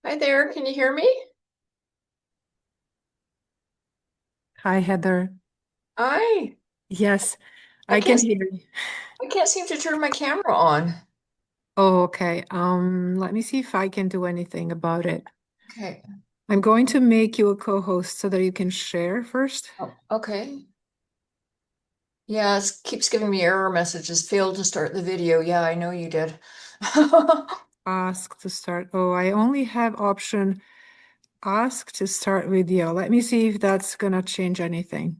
Hi there, can you hear me? Hi, Heather. Hi. Yes, I I can't can hear you. I can't seem to turn my camera on. Oh, okay. Let me see if I can do anything about it. Okay. I'm going to make you a co-host so that you can share first. Oh, okay. Yeah, it keeps giving me error messages. Failed to start the video. Yeah, I know you did. Ask to start. Oh, I only have option ask to start video. Let me see if that's gonna change anything.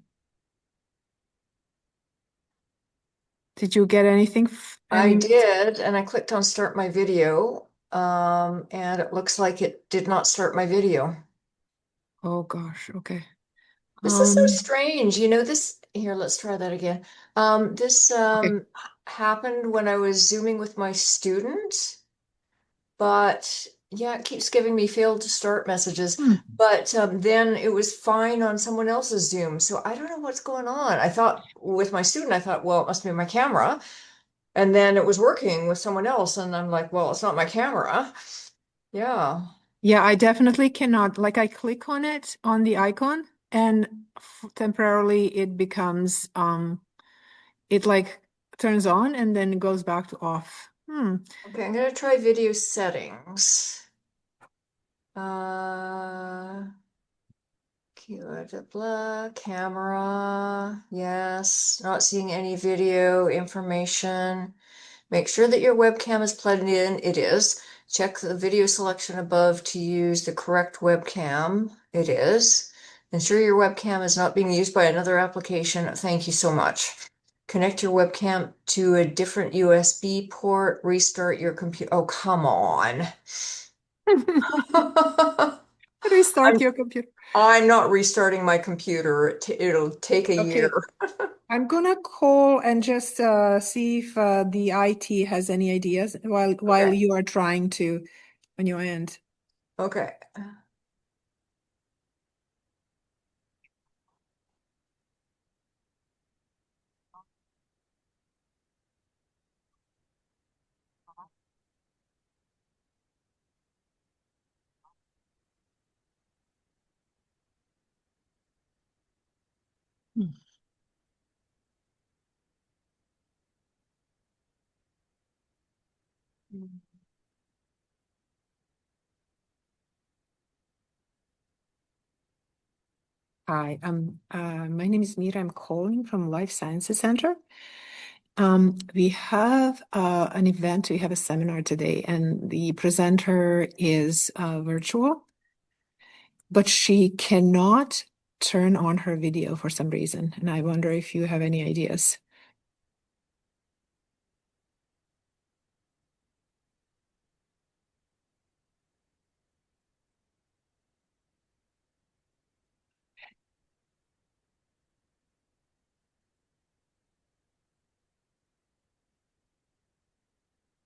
Did you get anything? I Any? did, and I clicked on start my video, and it looks like it did not start my video. Oh gosh. Okay. This is so Um. strange. This here, let's try that again. This Okay. happened when I was Zooming with my student. But yeah, it keeps giving me failed to start messages. Hmm. But then it was fine on someone else's Zoom. So I don't know what's going on. I thought with my student, I thought, well, it must be my camera. And then it was working with someone else. And I'm like, well, it's not my camera. Yeah. Yeah, I definitely cannot. Like, I click on it on the icon, and temporarily it becomes it like turns on and then it goes back to off. Okay, I'm gonna try video settings. Uh, blah, camera. Yes, not seeing any video information. Make sure that your webcam is plugged in. It is. Check the video selection above to use the correct webcam. It is. Ensure your webcam is not being used by another application. Thank you so much. Connect your webcam to a different USB port. Restart your computer. Oh, come on. Restart I'm your computer. I'm not restarting my computer. It'll take a year. Okay, I'm gonna call and just see if the IT has any ideas while Okay. you are trying to on your end. Okay. Hi, my name is Mira. I'm calling from Life Sciences Center. We have an event, we have a seminar today, and the presenter is virtual, but she cannot turn on her video for some reason. And I wonder if you have any ideas.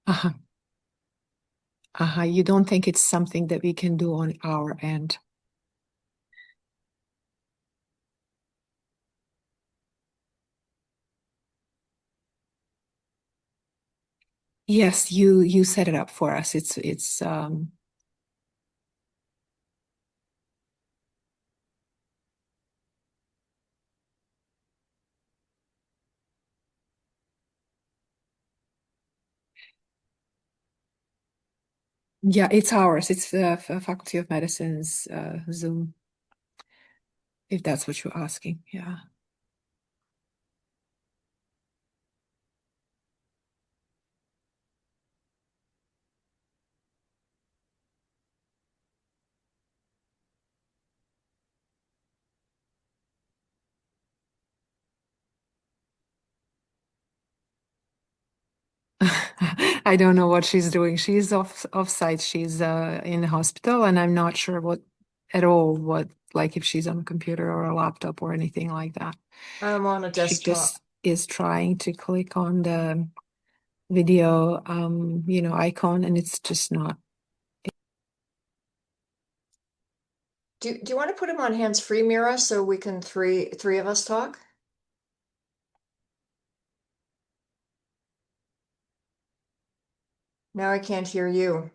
Uh-huh. Uh-huh. You don't think it's something that we can do on our end? Yes, you set it up for us. It's yeah, it's ours. It's the Faculty of Medicine's Zoom, if that's what you're asking. Yeah. I don't know what she's doing. She's off site. She's in the hospital, and I'm not sure what at all what like if she's on a computer or a laptop or anything like that. I'm on a She desktop. just is trying to click on the video icon, and it's just not. Do you want to put him on hands-free, Mira, so we can three of us talk? Now I can't hear you.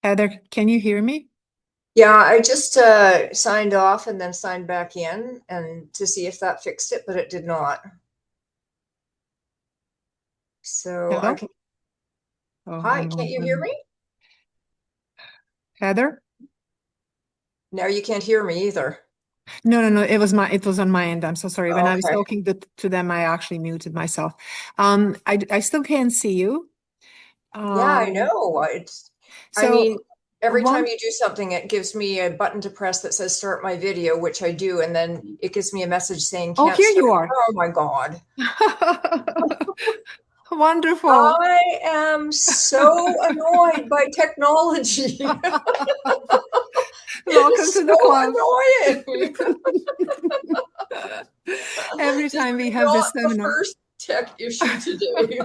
Heather, can you hear me? Yeah, I just signed off and then signed back in and to see if that fixed it, but it did not. So I Hello? can, Oh, hi, can't you hear me? Heather? Now you can't hear me either. No, no, no. It was on my end. I'm so sorry. When I was Okay. talking to them, I actually muted myself. I still can't see you. Yeah, I Um, know. I so mean, every time one, you do something, it gives me a button to press that says start my video, which I do, and then it gives me a message saying oh, can't here start. you are. Oh my God. Wonderful. I am so annoyed by technology. It Welcome is to the so club. annoying. Every This time is we have this not the seminar. first tech issue today.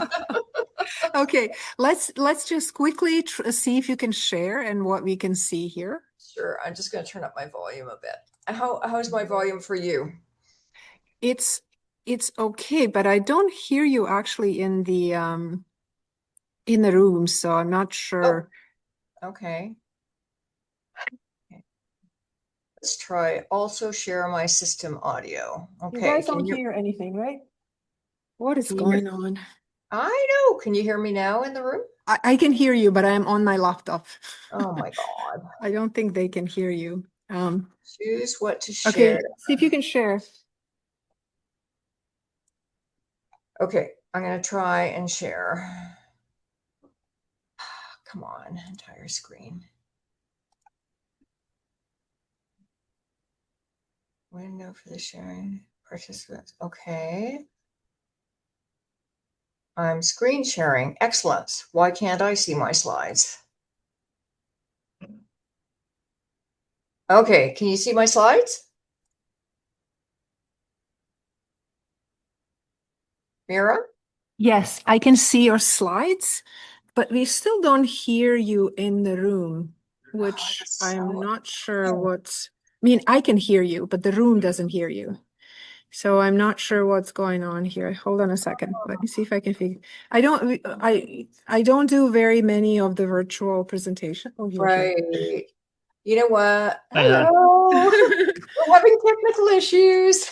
Okay, let's just quickly tr see if you can share and what we can see here. Sure, I'm just going to turn up my volume a bit. How's my volume for you? It's it's okay, but I don't hear you actually in the room, so I'm not Oh, sure. okay. Let's try also share my system audio. You Okay, guys don't hear anything, right? What is can you hear? going on? I know. Can you hear me now in the room? I can hear you, but I'm on my laptop. Oh my God. I don't think they can hear you. Choose what to Okay, share. see if you can share. Okay, I'm going to try and share. Come on, entire screen. Window for the sharing participants. Okay. I'm screen sharing. Excellent. Why can't I see my slides? Okay, can you see my slides? Mira? Yes, I can see your slides, but we still don't hear you in the room, Oh, which that's I'm so not sure annoying. what's. I mean, I can hear you, but the room doesn't hear you. So I'm not sure what's going on here. Hold on a second. Let me see if I can figure. I don't do very many of the virtual presentation. Oh, you're here. Right. You know what? Hi there. Hello. We're having technical issues.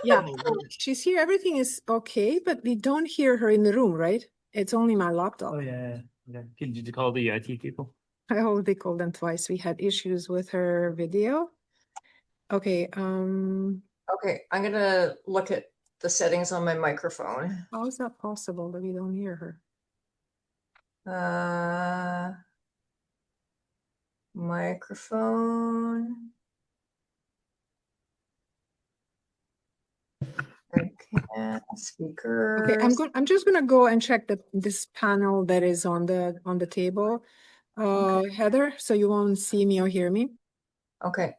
Yeah, she's here. Everything is okay, but we don't hear her in the room, right? It's only my laptop. Oh yeah, yeah. Did you call the IT people? I already called them twice. We had issues with her video. Okay, Okay, I'm gonna look at the settings on my microphone. how is that possible that we don't hear her? Uh, Microphone. Okay, Okay, speakers. I'm just gonna go and check this panel that is on the table. Okay, Heather, so you won't see me or hear me. okay.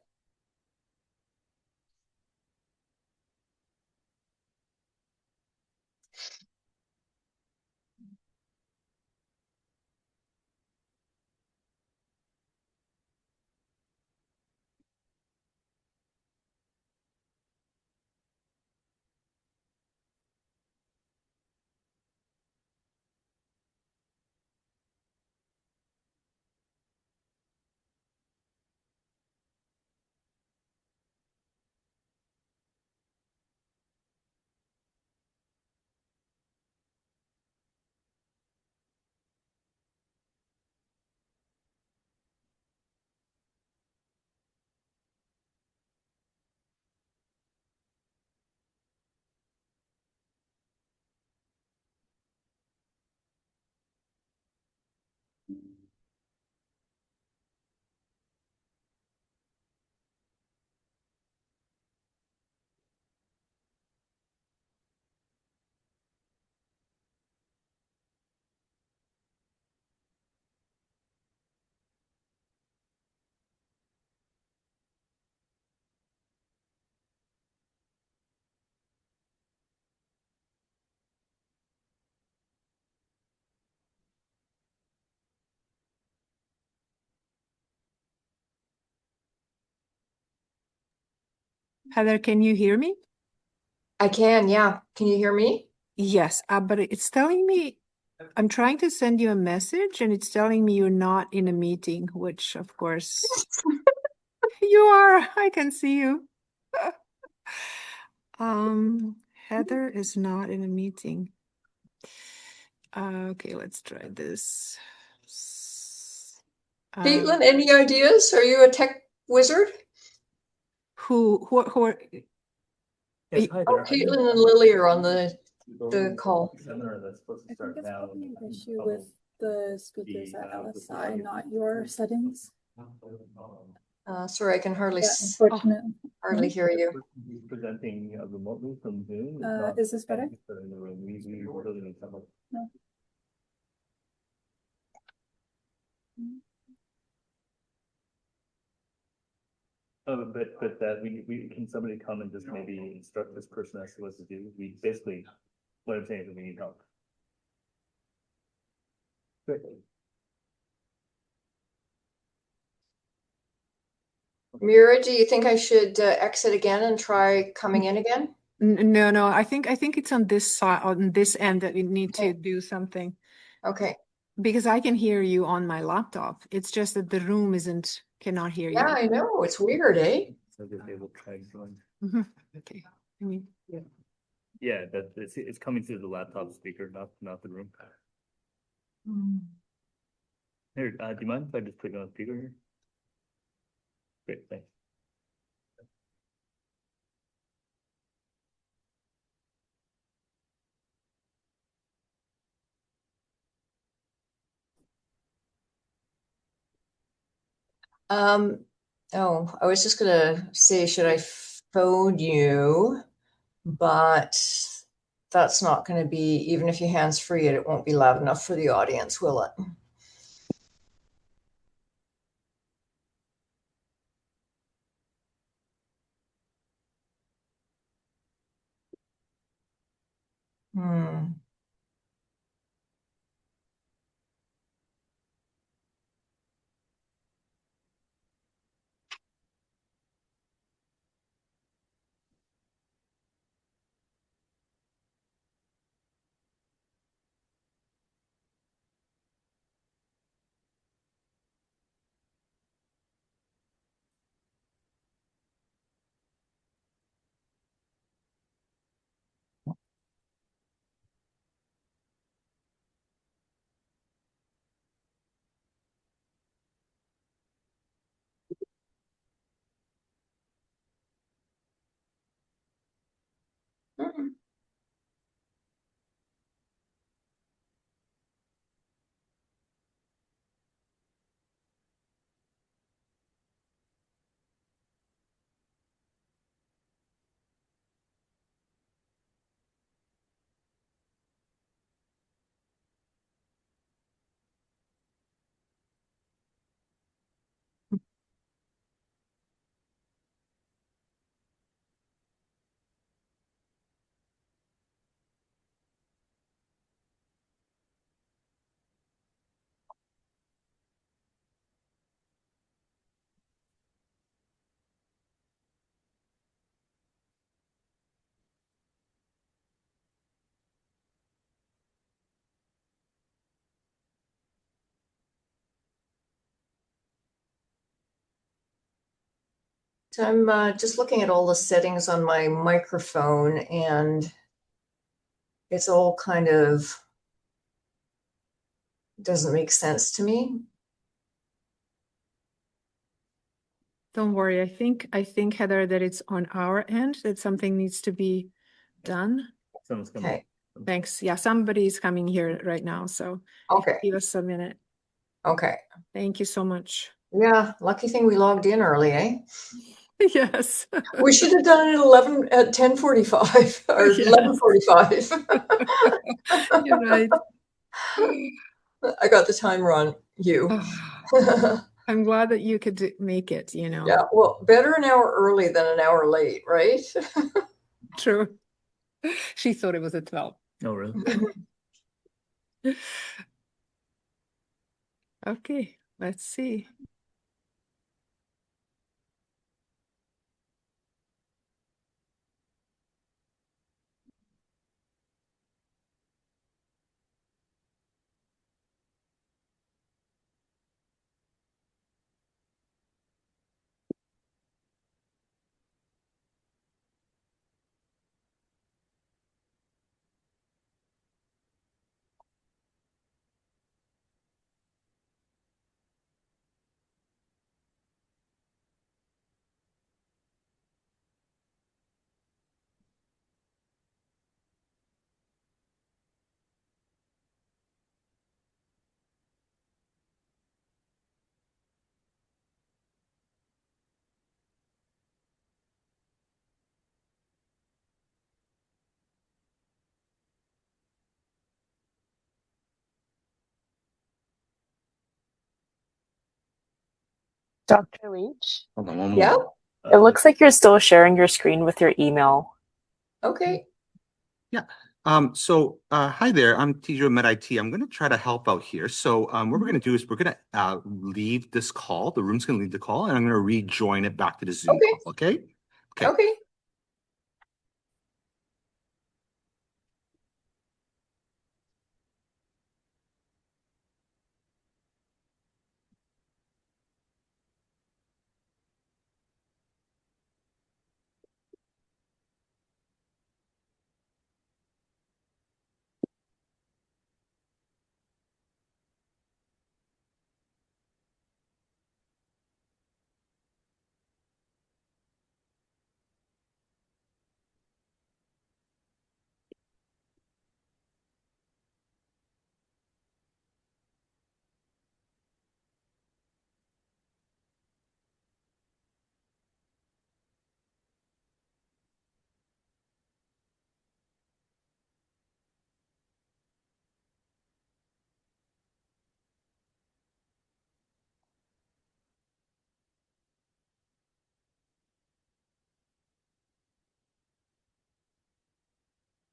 Heather, can you hear me? I can, yeah. Can you hear me? Yes, but it's telling me. I'm trying to send you a message and it's telling me you're not in a meeting, which of course you are. I can see you. Heather is not in a meeting. Okay, let's try this. Caitlin, any ideas? Are you a tech wizard? Who are Yes, hi Oh, there. Caitlin and Lily are on the call. Seminar that's supposed to I start think it's now. probably an issue with the speakers at LSI, not your settings. Sorry, I can hardly Yeah, unfortunately. hardly hear you. He's presenting remotely from Zoom. Is this better? In the room. We really need someone. No. But that we can somebody come and just maybe instruct this person as to what to do. We basically, what I'm saying is we need help. Great. Mira, do you think I should exit again and try coming in again? No. I think it's on this side, on this end that we need to Okay. do something Okay. because I can hear you on my laptop. It's just that the room cannot hear you. Yeah, I know. It's weird, eh? So that they will try going. Okay. I mean, Yeah, that it's coming through the laptop speaker, not the room. Here, do you mind if I just put you on speaker here? Great, thanks. Oh, I was just gonna say, should I phone you? But that's not gonna be, even if you hands free it, it won't be loud enough for the audience, will it? Hmm. Hmm. So I'm just looking at all the settings on my microphone, and it's all kind of doesn't make sense to me. don't worry. I think Heather that it's on our end that something needs to be done. Someone's coming. Okay. Thanks. Yeah, somebody's coming here right now. So Okay. give us a minute. Okay. Thank you so much. Yeah, lucky thing we logged in early, eh? Yes. We should have done it at 10:45 or Yes. 11:45. You're right. I got the timer on you. I'm glad that you could make it, you know. Yeah, well, better an hour early than an hour late, right? True. She thought it was at 12. Oh, really? Okay, let's see. Dr. Leitch, Hold on one Yeah. moment. it looks like you're still sharing your screen with your email. Okay. Yeah. Hi there. I'm Tijo Med IT. I'm going to try to help out here. So, what we're going to do is we're going to leave this call. The room's going to leave the call, and I'm going to rejoin it back to the Zoom Okay. call. Okay. Okay. Okay.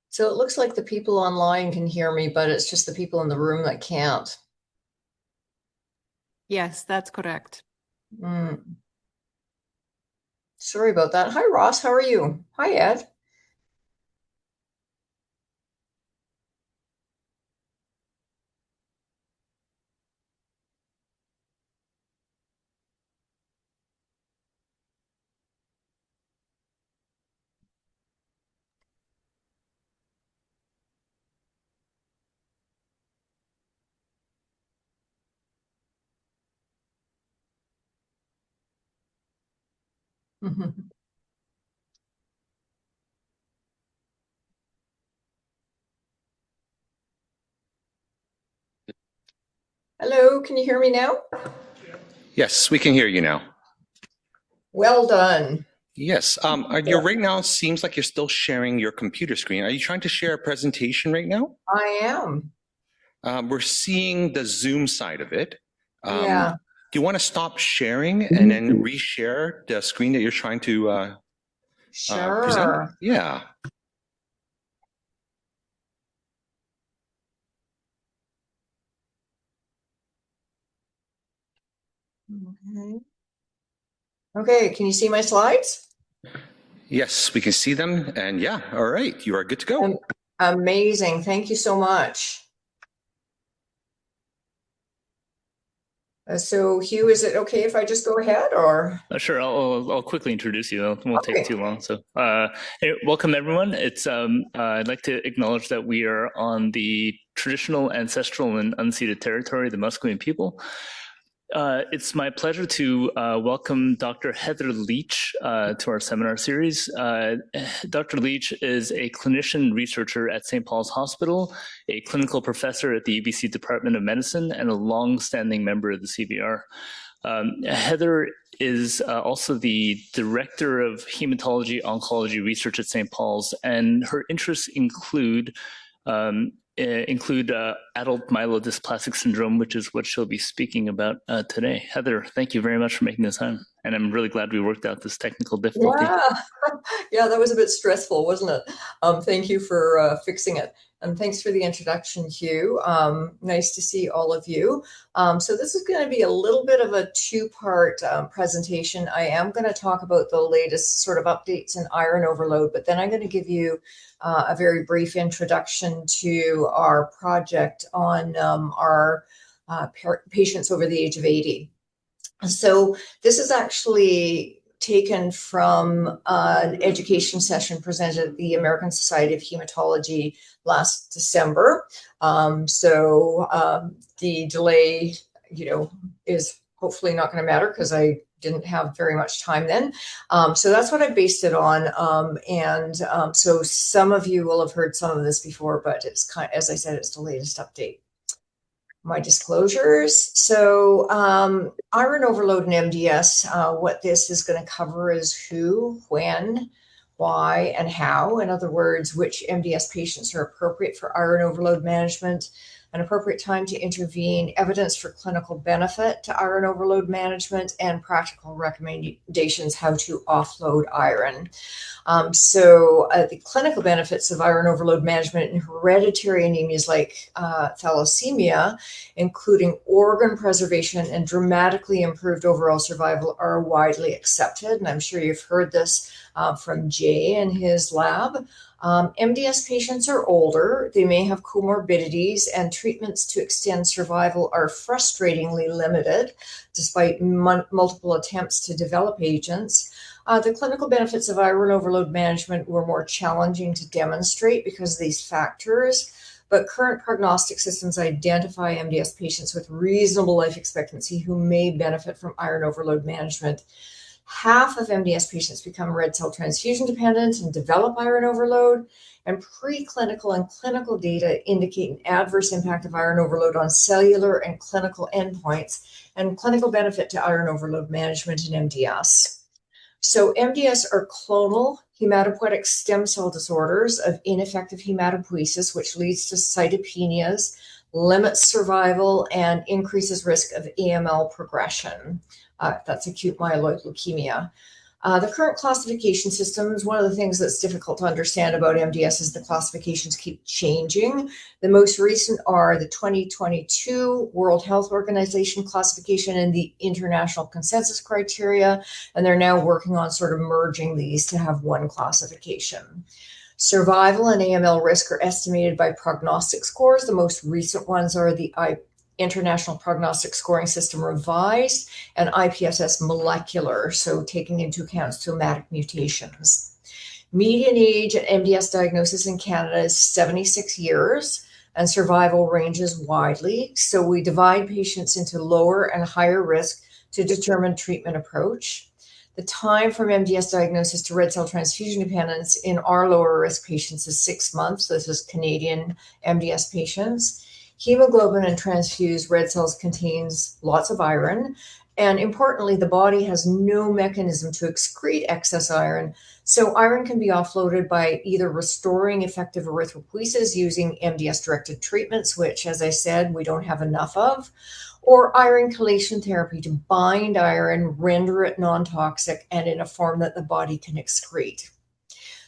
So it looks like the people online can hear me, but it's just the people in the room that can't. Yes, that's correct. Mm. Sorry about that. Hi, Ross. How are you? Hi, Ed. Hello, can you hear me now? Yes, we can hear you now. Well done. Yes. Right now seems like you're still sharing your computer screen. Are you trying to share a presentation right now? I am. We're seeing the Zoom side of it. Yeah. Do you want to stop sharing and then reshare the screen that you're trying to present? Sure. Yeah. Okay. Okay, can you see my slides? Yes, we can see them. And yeah, all right, you are good to go. Amazing. Thank you so much. So Hugh, is it okay if I just go ahead or? Sure, I'll quickly introduce you. It won't Okay. take too long. So, hey, welcome everyone. It's I'd like to acknowledge that we are on the traditional, ancestral, and unceded territory of the Musqueam people. It's my pleasure to welcome Dr. Heather Leitch to our seminar series. Dr. Leitch is a clinician researcher at St. Paul's Hospital, a clinical professor at the UBC Department of Medicine, and a long-standing member of the CBR. Heather is also the director of hematology oncology research at St. Paul's, and her interests include adult myelodysplastic syndrome, which is what she'll be speaking about today. Heather, thank you very much for making this time. And I'm really glad we worked out this technical difficulty. Yeah, yeah, that was a bit stressful, wasn't it? Thank you for fixing it. And thanks for the introduction, Hugh. Nice to see all of you. So this is going to be a little bit of a two-part presentation. I am going to talk about the latest sort of updates in iron overload, but then I'm going to give you a very brief introduction to our project on our patients over the age of 80. So this is actually taken from an education session presented at the American Society of Hematology last December. The delay, is hopefully not going to matter because I didn't have very much time then. So that's what I based it on. So some of you will have heard some of this before, but it's as I said, it's the latest update. My disclosures. So iron overload and MDS, what this is going to cover is who, when, why, and how. In other words, which MDS patients are appropriate for iron overload management, an appropriate time to intervene, evidence for clinical benefit to iron overload management, and practical recommendations how to offload iron. The clinical benefits of iron overload management in hereditary anemias like thalassemia, including organ preservation and dramatically improved overall survival, are widely accepted. And I'm sure you've heard this from Jay and his lab. MDS patients are older, they may have comorbidities, and treatments to extend survival are frustratingly limited despite multiple attempts to develop agents. The clinical benefits of iron overload management were more challenging to demonstrate because of these factors, but current prognostic systems identify MDS patients with reasonable life expectancy who may benefit from iron overload management. Half of MDS patients become red cell transfusion dependent and develop iron overload, and preclinical and clinical data indicate an adverse impact of iron overload on cellular and clinical endpoints and clinical benefit to iron overload management in MDS. So MDS are clonal hematopoietic stem cell disorders of ineffective hematopoiesis, which leads to cytopenias, limits survival, and increases risk of AML progression. That's acute myeloid leukemia. The current classification systems, one of the things that's difficult to understand about MDS is the classifications keep changing. The most recent are the 2022 World Health Organization classification and the International Consensus Criteria, and they're now working on sort of merging these to have one classification. Survival and AML risk are estimated by prognostic scores. The most recent ones are the International Prognostic Scoring System Revised and IPSS Molecular, so taking into account somatic mutations. Median age at MDS diagnosis in Canada is 76 years, and survival ranges widely. So we divide patients into lower and higher risk to determine treatment approach. The time from MDS diagnosis to red cell transfusion dependence in our lower risk patients is 6 months. This is Canadian MDS patients. Hemoglobin in transfused red cells contains lots of iron, and importantly, the body has no mechanism to excrete excess iron, so iron can be offloaded by either restoring effective erythropoiesis using MDS-directed treatments, which, as I said, we don't have enough of, or iron chelation therapy to bind iron, render it non-toxic, and in a form that the body can excrete.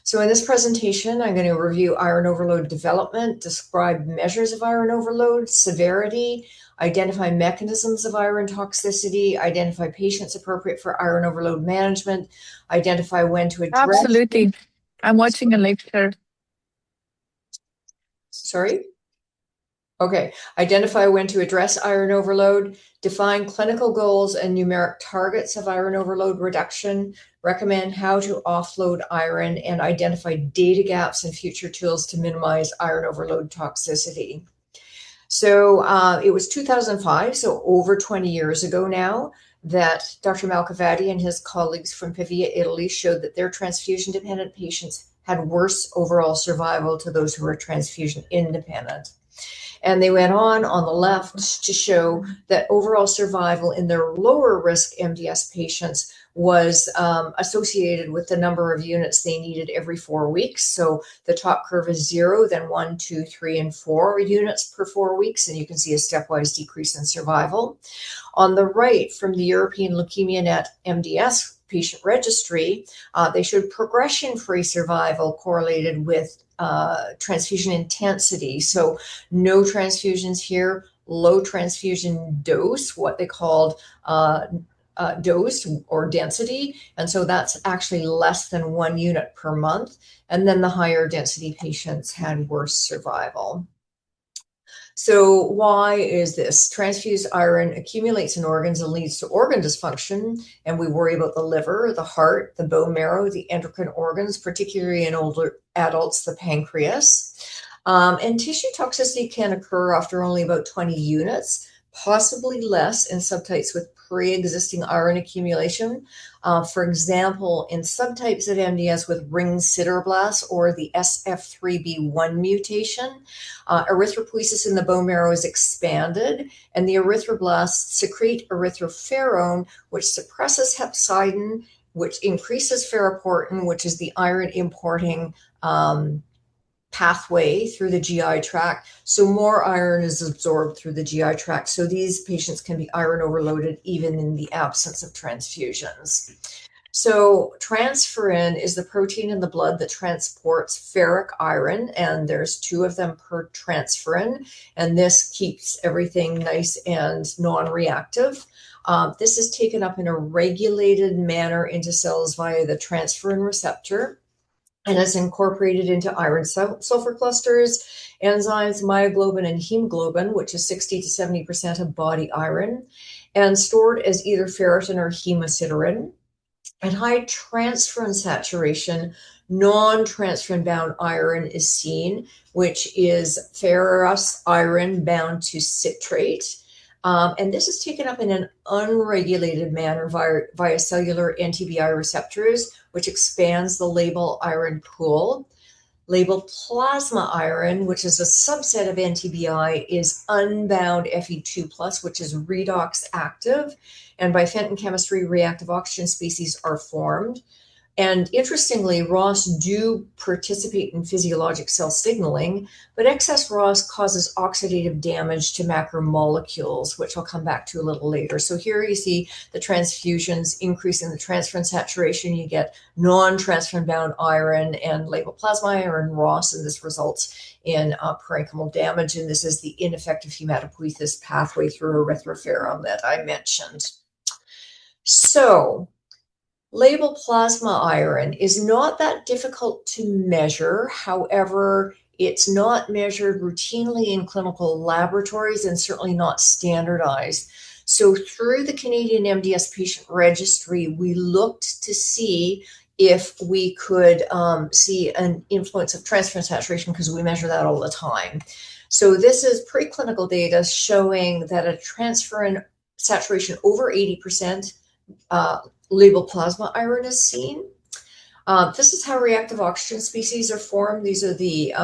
So in this presentation, I'm going to review iron overload development, describe measures of iron overload, severity, identify mechanisms of iron toxicity, identify patients appropriate for iron overload management, identify when to address. Absolutely. I'm watching a lecture. Sorry? Okay. Identify when to address iron overload, define clinical goals and numeric targets of iron overload reduction, recommend how to offload iron, and identify data gaps and future tools to minimize iron overload toxicity. So it was 2005, so over 20 years ago now, that Dr. Malcavati and his colleagues from Pavia, Italy, showed that their transfusion-dependent patients had worse overall survival to those who were transfusion independent. And they went on the left to show that overall survival in their lower risk MDS patients was associated with the number of units they needed every 4 weeks. So the top curve is 0, then 1, 2, 3, and 4 units per 4 weeks. And you can see a stepwise decrease in survival. On the right, from the European Leukemia Net MDS patient registry, they showed progression-free survival correlated with transfusion intensity. So no transfusions here, low transfusion dose, what they called dose or density. And so that's actually less than 1 unit per month. And then the higher density patients had worse survival. So why is this? Transfused iron accumulates in organs and leads to organ dysfunction, and we worry about the liver, the heart, the bone marrow, the endocrine organs, particularly in older adults, the pancreas. And tissue toxicity can occur after only about 20 units, possibly less in subtypes with pre-existing iron accumulation. For example, in subtypes of MDS with ring sideroblasts or the SF3B1 mutation, erythropoiesis in the bone marrow is expanded, and the erythroblasts secrete erythroferrone, which suppresses hepcidin, which increases ferroportin, which is the iron importing pathway through the GI tract, so more iron is absorbed through the GI tract. So these patients can be iron overloaded even in the absence of transfusions. So transferrin is the protein in the blood that transports ferric iron, and there's 2 of them per transferrin, and this keeps everything nice and non-reactive. This is taken up in a regulated manner into cells via the transferrin receptor, and is incorporated into iron sulfur clusters, enzymes, myoglobin, and hemoglobin, which is 60 to 70% of body iron, and stored as either ferritin or hemosiderin. At high transferrin saturation, non-transferrin bound iron is seen, which is ferrous iron bound to citrate. And this is taken up in an unregulated manner via cellular NTBI receptors, which expands the labile iron pool. Labile plasma iron, which is a subset of NTBI, is unbound Fe2+, which is redox active, and by Fenton chemistry, reactive oxygen species are formed. And interestingly, ROS do participate in physiologic cell signaling, but excess ROS causes oxidative damage to macromolecules, which I'll come back to a little later. So here you see the transfusions increasing the transferrin saturation. You get non-transferrin bound iron and labile plasma iron ROS, and this results in parenchymal damage. And this is the ineffective hematopoiesis pathway through erythroferrum that I mentioned. So labile plasma iron is not that difficult to measure. However, it's not measured routinely in clinical laboratories and certainly not standardized. So through the Canadian MDS Patient Registry, we looked to see if we could see an influence of transferrin saturation, because we measure that all the time. So this is preclinical data showing that a transferrin saturation over 80%, labile plasma iron is seen. This is how reactive oxygen species are formed. These are the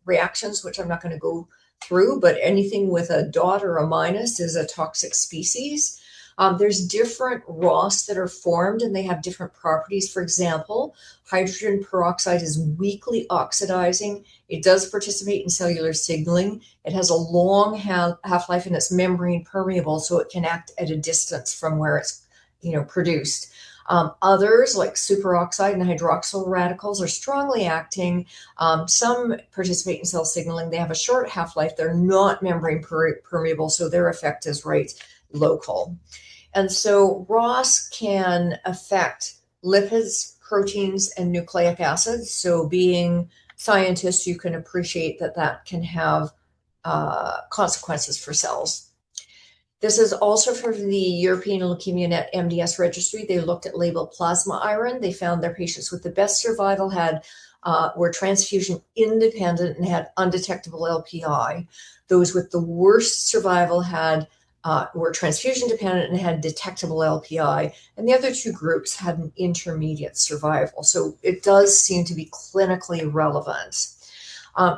reactions, which I'm not going to go through, but anything with a dot or a minus is a toxic species. There's different ROS that are formed, and they have different properties. For example, hydrogen peroxide is weakly oxidizing. It does participate in cellular signaling. It has a long half-life, and it's membrane permeable, so it can act at a distance from where it's produced. Others, like superoxide and hydroxyl radicals, are strongly acting. Some participate in cell signaling. They have a short half-life. They're not membrane permeable, so their effect is right local. And so ROS can affect lipids, proteins, and nucleic acids. So being scientists, you can appreciate that that can have consequences for cells. This is also from the European Leukemia Net MDS Registry. They looked at labile plasma iron. They found their patients with the best survival were transfusion independent and had undetectable LPI. Those with the worst survival were transfusion dependent and had detectable LPI. And the other 2 groups had an intermediate survival. So it does seem to be clinically relevant.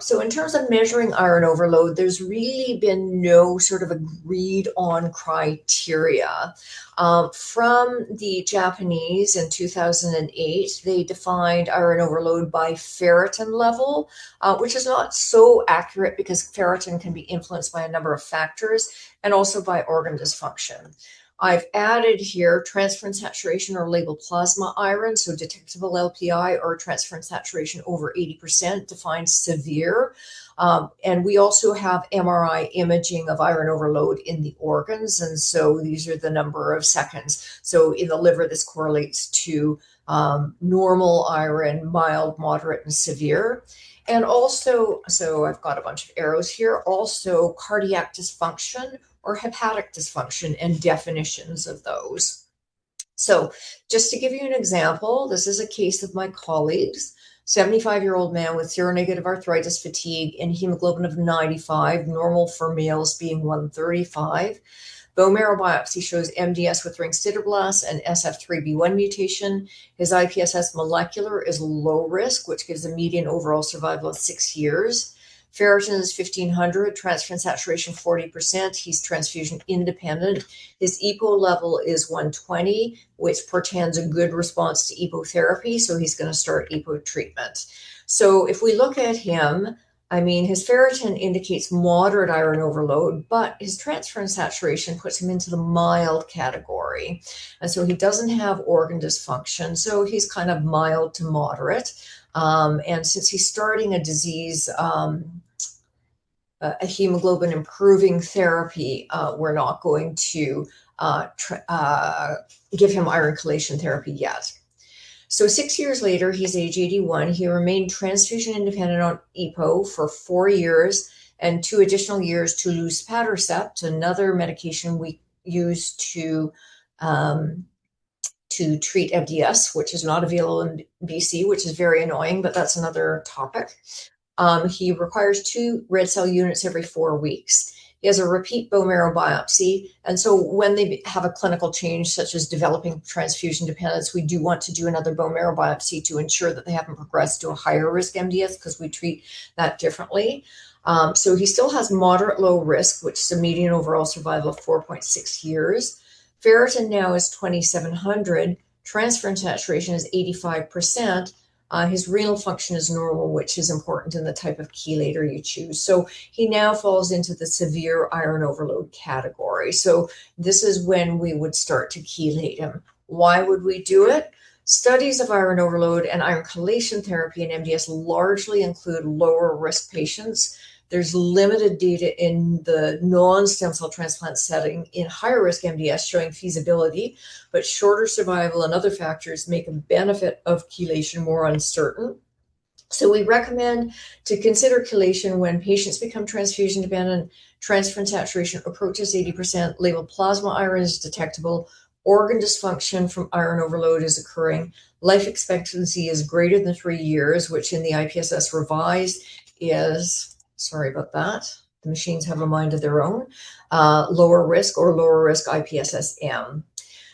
So in terms of measuring iron overload, there's really been no sort of agreed on criteria. From the Japanese in 2008, they defined iron overload by ferritin level, which is not so accurate because ferritin can be influenced by a number of factors and also by organ dysfunction. I've added here transferrin saturation or labile plasma iron, so detectable LPI or transferrin saturation over 80% defined severe. And we also have MRI imaging of iron overload in the organs. And so these are the number of seconds. So in the liver, this correlates to normal iron, mild, moderate, and severe. And also, so I've got a bunch of arrows here, also cardiac dysfunction or hepatic dysfunction and definitions of those. So just to give you an example, this is a case of my colleagues, 75-year-old man with seronegative arthritis, fatigue, and hemoglobin of 95, normal for males being 135. Bone marrow biopsy shows MDS with ring sideroblasts and SF3B1 mutation. His IPSS molecular is low risk, which gives a median overall survival of 6 years. Ferritin is 1500, transferrin saturation 40%. He's transfusion independent. His EPO level is 120, which portends a good response to EPO therapy, so he's going to start EPO treatment. So if we look at him, I mean, his ferritin indicates moderate iron overload, but his transferrin saturation puts him into the mild category. And so he doesn't have organ dysfunction, so he's kind of mild to moderate. And since he's starting a disease, a hemoglobin improving therapy, we're not going to give him iron chelation therapy yet. So 6 years later, he's age 81. He remained transfusion independent on EPO for 4 years and 2 additional years to luspatercept, another medication we use to treat MDS, which is not available in BC, which is very annoying, but that's another topic. He requires 2 red cell units every 4 weeks. He has a repeat bone marrow biopsy. And so when they have a clinical change, such as developing transfusion dependence, we do want to do another bone marrow biopsy to ensure that they haven't progressed to a higher risk MDS, because we treat that differently. So he still has moderate low risk, which is a median overall survival of 4.6 years. Ferritin now is 2,700. Transferrin saturation is 85%. His renal function is normal, which is important in the type of chelator you choose. So he now falls into the severe iron overload category. So this is when we would start to chelate him. Why would we do it? Studies of iron overload and iron chelation therapy in MDS largely include lower risk patients. There's limited data in the non-stem cell transplant setting in higher risk MDS showing feasibility, but shorter survival and other factors make a benefit of chelation more uncertain. So we recommend to consider chelation when patients become transfusion dependent, transferrin saturation approaches 80%, labeled plasma iron is detectable, organ dysfunction from iron overload is occurring, life expectancy is greater than 3 years, which in the IPSS revised is, sorry about that, the machines have a mind of their own, lower risk or lower risk IPSS-M.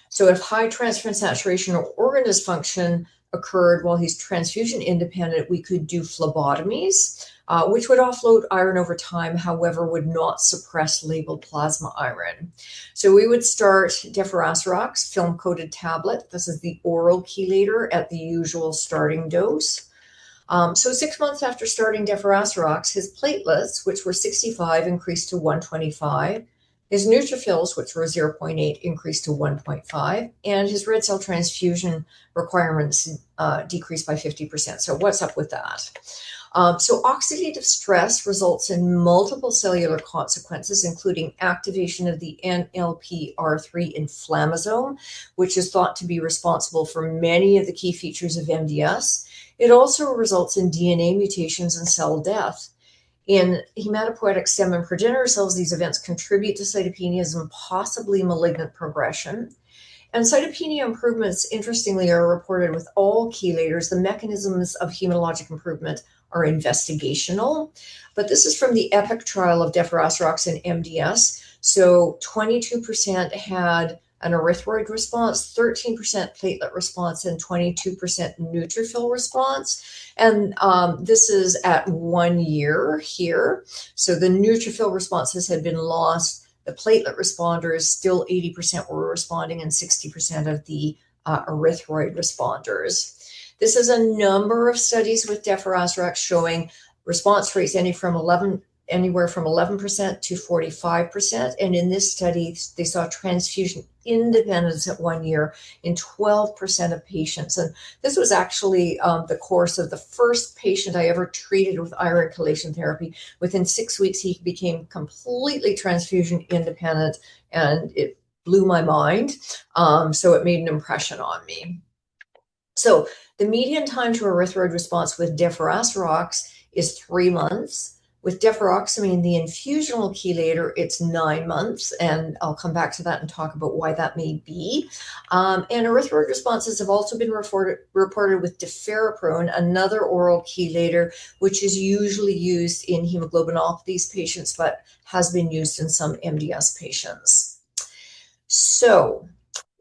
So if high transferrin saturation or organ dysfunction occurred while he's transfusion independent, we could do phlebotomies, which would offload iron over time, however, would not suppress labeled plasma iron. So we would start deferasirox, film-coated tablet. This is the oral chelator at the usual starting dose. So 6 months after starting deferasirox, his platelets, which were 65, increased to 125. His neutrophils, which were 0.8, increased to 1.5, and his red cell transfusion requirements decreased by 50%. So what's up with that? So oxidative stress results in multiple cellular consequences, including activation of the NLPR3 inflammasome, which is thought to be responsible for many of the key features of MDS. It also results in DNA mutations and cell death. In hematopoietic stem and progenitor cells, these events contribute to cytopenias and possibly malignant progression. And cytopenia improvements, interestingly, are reported with all chelators. The mechanisms of hematologic improvement are investigational, but this is from the EPIC trial of deferasirox in MDS. So 22% had an erythroid response, 13% platelet response, and 22% neutrophil response. And this is at 1 year here. So the neutrophil responses had been lost. The platelet responders, still 80% were responding, and 60% of the erythroid responders. This is a number of studies with deferasirox showing response rates anywhere from 11% to 45%. And in this study, they saw transfusion independence at 1 year in 12% of patients. And this was actually the course of the first patient I ever treated with iron chelation therapy. Within 6 weeks, he became completely transfusion independent, and it blew my mind. So it made an impression on me. So the median time to erythroid response with deferasirox is 3 months. With deferoxamine, the infusional chelator, it's 9 months, and I'll come back to that and talk about why that may be. And erythroid responses have also been reported with deferriprone, another oral chelator, which is usually used in hemoglobinopathies patients, but has been used in some MDS patients. So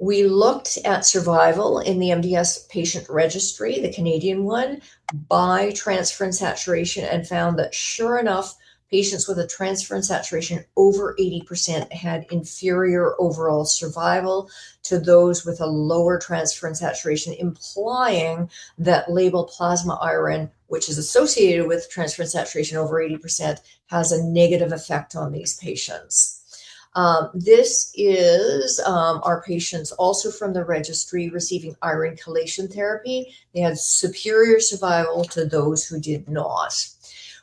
we looked at survival in the MDS patient registry, the Canadian one, by transferrin saturation, and found that sure enough, patients with a transferrin saturation over 80% had inferior overall survival to those with a lower transferrin saturation, implying that labeled plasma iron which is associated with transferrin saturation over 80%, has a negative effect on these patients. This is our patients also from the registry receiving iron chelation therapy. They had superior survival to those who did not.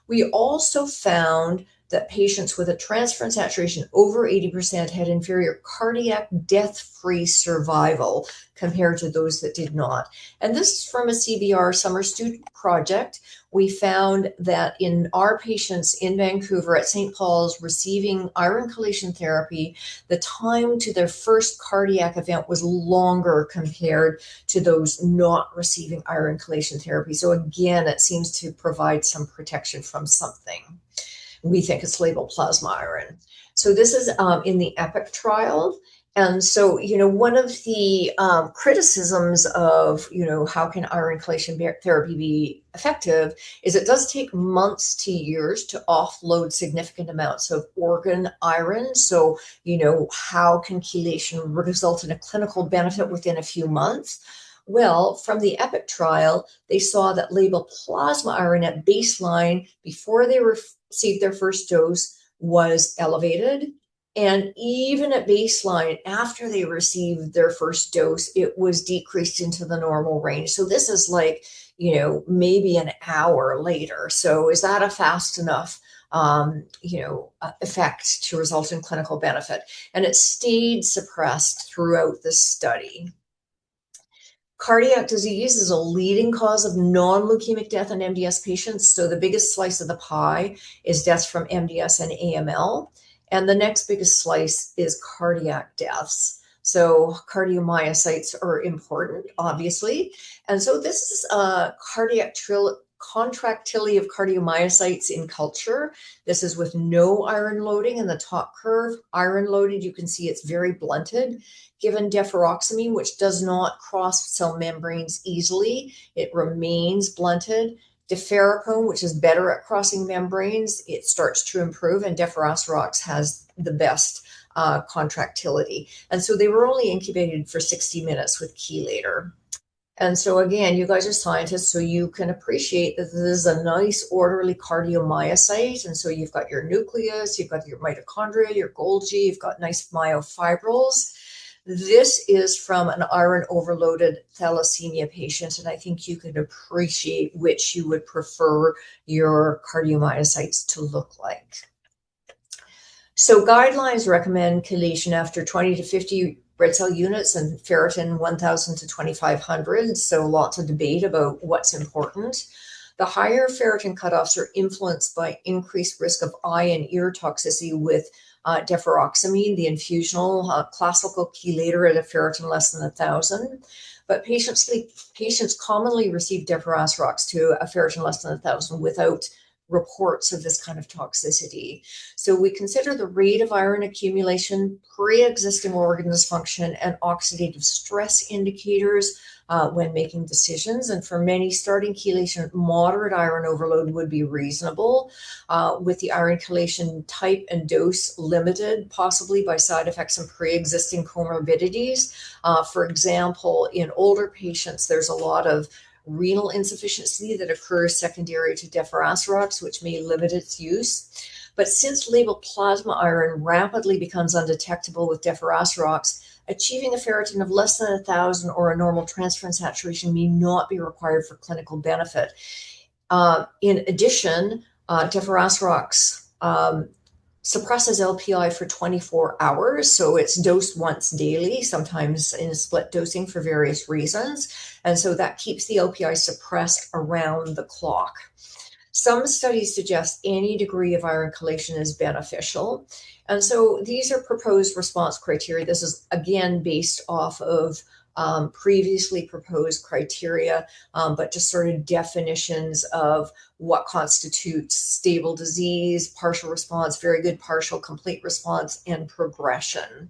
We also found that patients with a transferrin saturation over 80% had inferior cardiac death-free survival compared to those that did not. And this is from a CBR summer student project. We found that in our patients in Vancouver at St. Paul's receiving iron chelation therapy, the time to their first cardiac event was longer compared to those not receiving iron chelation therapy. So again, it seems to provide some protection from something. We think it's labeled plasma iron. So this is in the EPIC trial. And so, one of the criticisms of, how can iron chelation therapy be effective is it does take months to years to offload significant amounts of organ iron. So, how can chelation result in a clinical benefit within a few months? Well, from the EPIC trial, they saw that labeled plasma iron at baseline before they received their first dose was elevated. And even at baseline, after they received their first dose, it was decreased into the normal range. So this is like, maybe an hour later. So is that a fast enough effect to result in clinical benefit? And it stayed suppressed throughout the study. Cardiac disease is a leading cause of non-leukemic death in MDS patients. So the biggest slice of the pie is deaths from MDS and AML. And the next biggest slice is cardiac deaths. So cardiomyocytes are important, obviously. And so this is a contractility of cardiomyocytes in culture. This is with no iron loading in the top curve. Iron loaded, you can see it's very blunted. Given deferoxamine, which does not cross cell membranes easily, it remains blunted. Deferrapone, which is better at crossing membranes, it starts to improve, and deferoxarox has the best contractility. And so they were only incubated for 60 minutes with chelator. And so again, you guys are scientists, so you can appreciate that this is a nice orderly cardiomyocyte. And so you've got your nucleus, you've got your mitochondria, your Golgi, you've got nice myofibrils. This is from an iron overloaded thalassemia patient, and I think you can appreciate which you would prefer your cardiomyocytes to look like. So guidelines recommend chelation after 20 to 50 red cell units and ferritin 1,000 to 2,500. So lots of debate about what's important. The higher ferritin cutoffs are influenced by increased risk of eye and ear toxicity with deferoxamine, the infusional classical chelator at a ferritin less than 1,000. But patients commonly receive deferoxarox to a ferritin less than 1,000 without reports of this kind of toxicity. So we consider the rate of iron accumulation, pre-existing organ dysfunction, and oxidative stress indicators when making decisions. And for many, starting chelation, moderate iron overload would be reasonable, with the iron chelation type and dose limited, possibly by side effects and pre-existing comorbidities. For example, in older patients, there's a lot of renal insufficiency that occurs secondary to deferoxarox, which may limit its use. But since labeled plasma iron rapidly becomes undetectable with deferoxarox, achieving a ferritin of less than 1,000 or a normal transferrin saturation may not be required for clinical benefit. In addition, deferoxarox suppresses LPI for 24 hours, so it's dosed once daily, sometimes in split dosing for various reasons, and so that keeps the LPI suppressed around the clock. Some studies suggest any degree of iron chelation is beneficial, and so these are proposed response criteria. This is again based off of previously proposed criteria, but just sort of definitions of what constitutes stable disease, partial response, very good partial, complete response, and progression.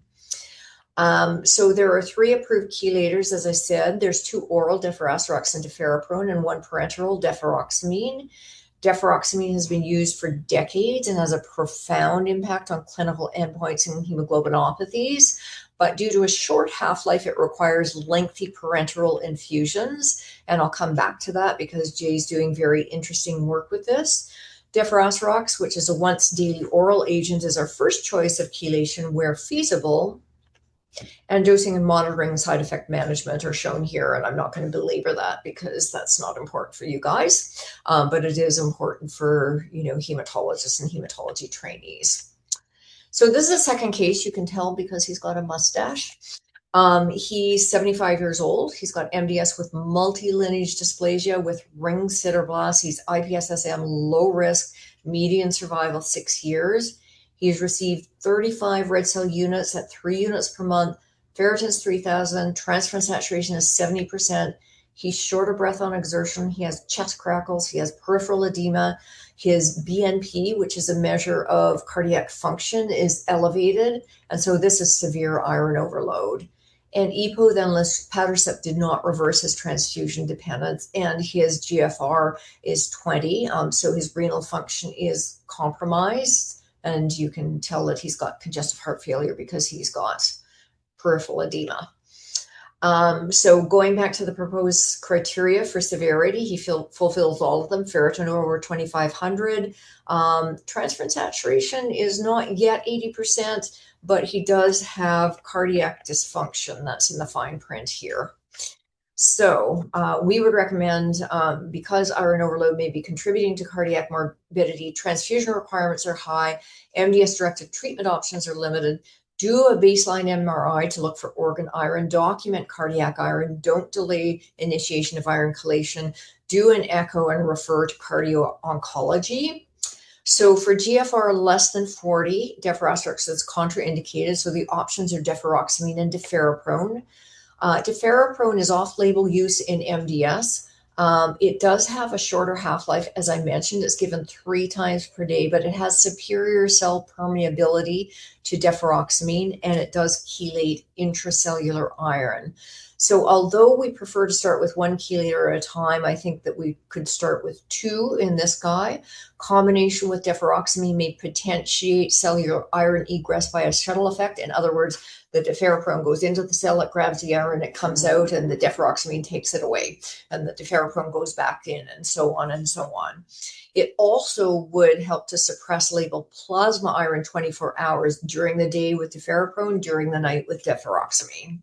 So there are 3 approved chelators, as I said. There's 2 oral, deferoxarox and deferrapone, and 1 parenteral, deferoxamine. Deferoxamine has been used for decades and has a profound impact on clinical endpoints in hemoglobinopathies. But due to a short half-life, it requires lengthy parenteral infusions. And I'll come back to that because Jay's doing very interesting work with this. Deferoxamine, which is a once-daily oral agent, is our first choice of chelation where feasible. And dosing and monitoring side effect management are shown here. And I'm not going to belabor that because that's not important for you guys. But it is important for, hematologists and hematology trainees. So this is a second case. You can tell because he's got a mustache. He's 75 years old. He's got MDS with multilineage dysplasia with ring sideroblasts. He's IPSSM, low risk, median survival 6 years. He's received 35 red cell units at 3 units per month. Ferritin's 3,000. Transferrin saturation is 70%. He's short of breath on exertion. He has chest crackles. He has peripheral edema. His BNP, which is a measure of cardiac function, is elevated. And so this is severe iron overload. And EPO, then luspatercept, did not reverse his transfusion dependence, and his GFR is 20. So his renal function is compromised, and you can tell that he's got congestive heart failure because he's got peripheral edema. So going back to the proposed criteria for severity, he fulfills all of them. Ferritin over 2,500. Transferrin saturation is not yet 80%, but he does have cardiac dysfunction. That's in the fine print here. So we would recommend, because iron overload may be contributing to cardiac morbidity, transfusion requirements are high, MDS-directed treatment options are limited. Do a baseline MRI to look for organ iron, document cardiac iron, don't delay initiation of iron chelation, do an echo and refer to cardio oncology. So for GFR less than 40, deferoxamine is contraindicated. So the options are deferoxamine and deferiprone. Deferiprone is off-label use in MDS. It does have a shorter half-life. As I mentioned, it's given 3 times per day, but it has superior cell permeability to deferoxamine, and it does chelate intracellular iron. So although we prefer to start with 1 chelator at a time, I think that we could start with 2 in this guy. Combination with deferoxamine may potentiate cellular iron egress by a shuttle effect. In other words, the deferiprone goes into the cell, it grabs the iron, it comes out, and the deferoxamine takes it away. And the deferiprone goes back in, and so on and so on. It also would help to suppress labeled plasma iron 24 hours during the day with deferiprone, during the night with deferoxamine.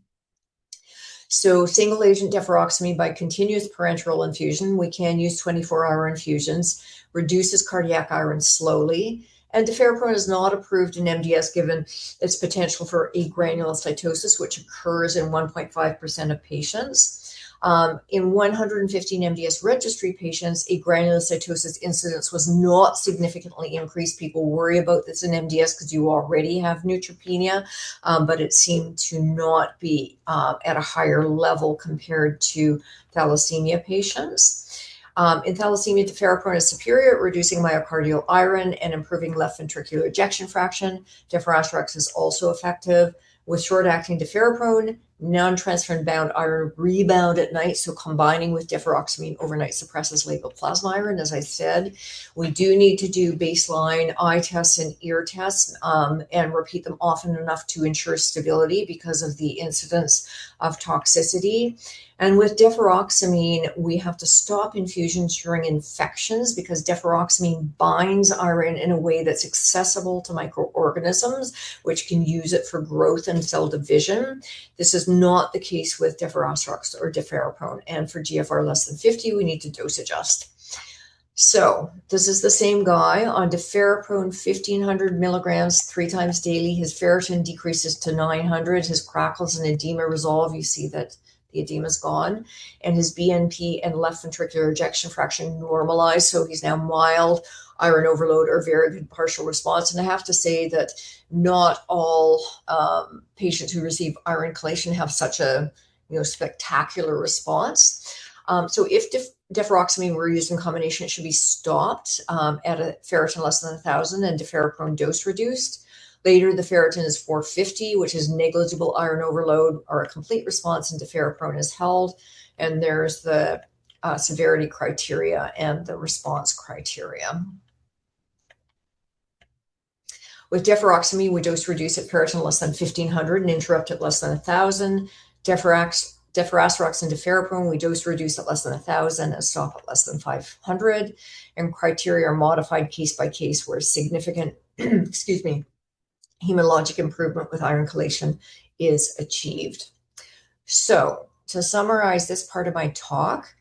So single agent deferoxamine by continuous parenteral infusion, we can use 24-hour infusions, reduces cardiac iron slowly. And deferiprone is not approved in MDS given its potential for agranulocytosis, which occurs in 1.5% of patients. In 115 MDS registry patients, agranulocytosis incidence was not significantly increased. People worry about this in MDS because you already have neutropenia, but it seemed to not be at a higher level compared to thalassemia patients. In thalassemia, deferiprone is superior at reducing myocardial iron and improving left ventricular ejection fraction. Deferoxamine is also effective. With short-acting deferiprone, non-transferrin bound iron rebound at night, so combining with deferoxamine overnight suppresses labeled plasma iron. As I said, we do need to do baseline eye tests and ear tests and repeat them often enough to ensure stability because of the incidence of toxicity. And with deferoxamine, we have to stop infusions during infections because deferoxamine binds iron in a way that's accessible to microorganisms, which can use it for growth and cell division. This is not the case with deferoxamine or deferiprone. And for GFR less than 50, we need to dose adjust. So this is the same guy on deferiprone, 1,500 milligrams 3 times daily. His ferritin decreases to 900. His crackles and edema resolve. You see that the edema is gone, and his BNP and left ventricular ejection fraction normalized. So he's now mild iron overload or very good partial response. And I have to say that not all patients who receive iron chelation have such a spectacular response. So if deferoxamine were used in combination, it should be stopped at a ferritin less than 1,000 and deferiprone dose reduced. Later, the ferritin is 450, which is negligible iron overload or a complete response, and deferiprone is held. And there's the severity criteria and the response criteria. With deferoxamine, we dose reduce at ferritin less than 1,500 and interrupt at less than 1,000. Deferasrox and deferriprone, we dose reduce at less than 1,000 and stop at less than 500. And criteria are modified case by case where significant, excuse me, hematologic improvement with iron chelation is achieved. So to summarize this part of my talk,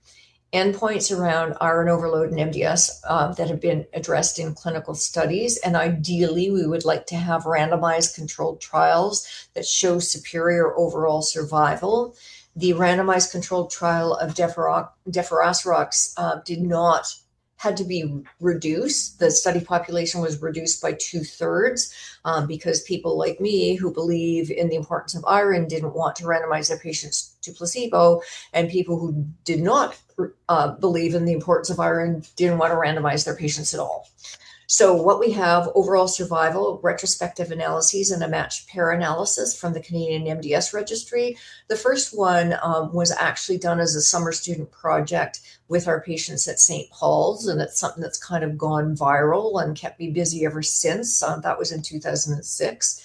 endpoints around iron overload and MDS that have been addressed in clinical studies. And ideally, we would like to have randomized controlled trials that show superior overall survival. The randomized controlled trial of deferasrox had to be reduced. The study population was reduced by 2/3 because people like me who believe in the importance of iron didn't want to randomize their patients to placebo, and people who did not believe in the importance of iron didn't want to randomize their patients at all. So what we have, overall survival, retrospective analyses, and a matched pair analysis from the Canadian MDS Registry. The first one was actually done as a summer student project with our patients at St. Paul's, and it's something that's kind of gone viral and kept me busy ever since. That was in 2006.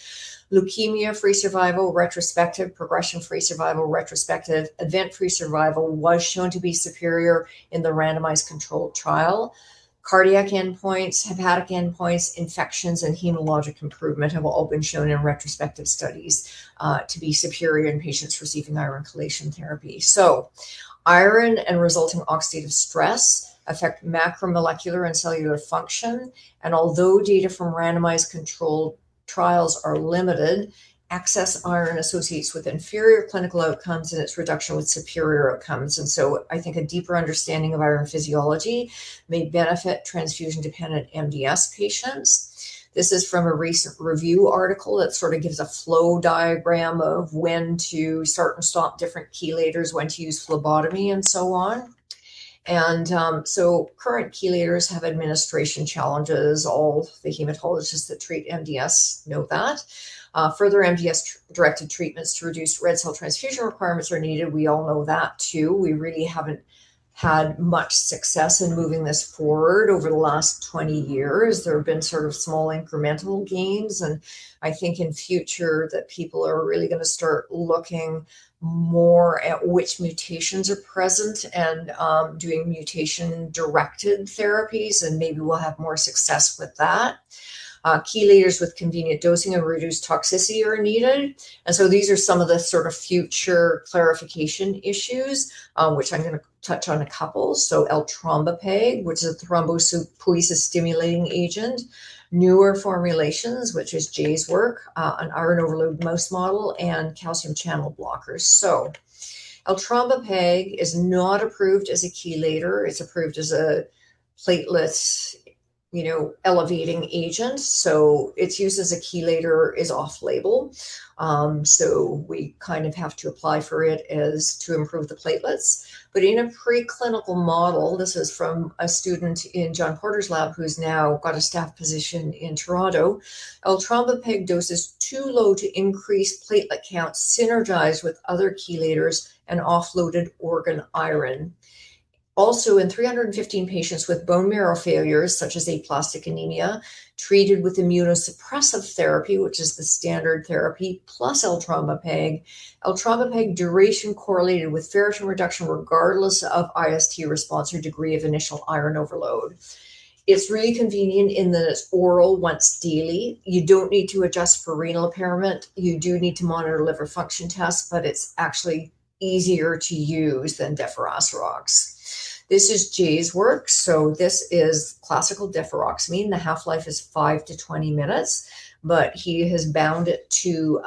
Leukemia-free survival, retrospective, progression-free survival, retrospective, event-free survival was shown to be superior in the randomized controlled trial. Cardiac endpoints, hepatic endpoints, infections, and hematologic improvement have all been shown in retrospective studies to be superior in patients receiving iron chelation therapy. So iron and resulting oxidative stress affect macromolecular and cellular function. And although data from randomized controlled trials are limited, excess iron associates with inferior clinical outcomes and its reduction with superior outcomes. And so I think a deeper understanding of iron physiology may benefit transfusion-dependent MDS patients. This is from a recent review article that sort of gives a flow diagram of when to start and stop different chelators, when to use phlebotomy, and so on. And so current chelators have administration challenges. All the hematologists that treat MDS know that. Further MDS-directed treatments to reduce red cell transfusion requirements are needed. We all know that too. We really haven't had much success in moving this forward over the last 20 years. There have been sort of small incremental gains, and I think in future that people are really going to start looking more at which mutations are present and doing mutation-directed therapies, and maybe we'll have more success with that. Chelators with convenient dosing and reduced toxicity are needed. And so these are some of the sort of future clarification issues, which I'm going to touch on a couple. So L-trombopag, which is a thrombopoiesis stimulating agent. Newer formulations, which is Jay's work, an iron overload mouse model, and calcium channel blockers. So L-trombopag is not approved as a chelator. It's approved as a platelet elevating agent. So its use as a chelator is off-label. So we kind of have to apply for it as to improve the platelets. But in a preclinical model, this is from a student in John Porter's lab who's now got a staff position in Toronto, L-trombopag doses too low to increase platelet counts synergized with other chelators and offloaded organ iron. Also, in 315 patients with bone marrow failures, such as aplastic anemia, treated with immunosuppressive therapy, which is the standard therapy, plus L-trombopag duration correlated with ferritin reduction regardless of IST response or degree of initial iron overload. It's really convenient in that it's oral once daily. You don't need to adjust for renal impairment. You do need to monitor liver function tests, but it's actually easier to use than deferasrox. This is Jay's work. So this is classical deferoxamine. The half-life is 5 to 20 minutes, but he has bound it to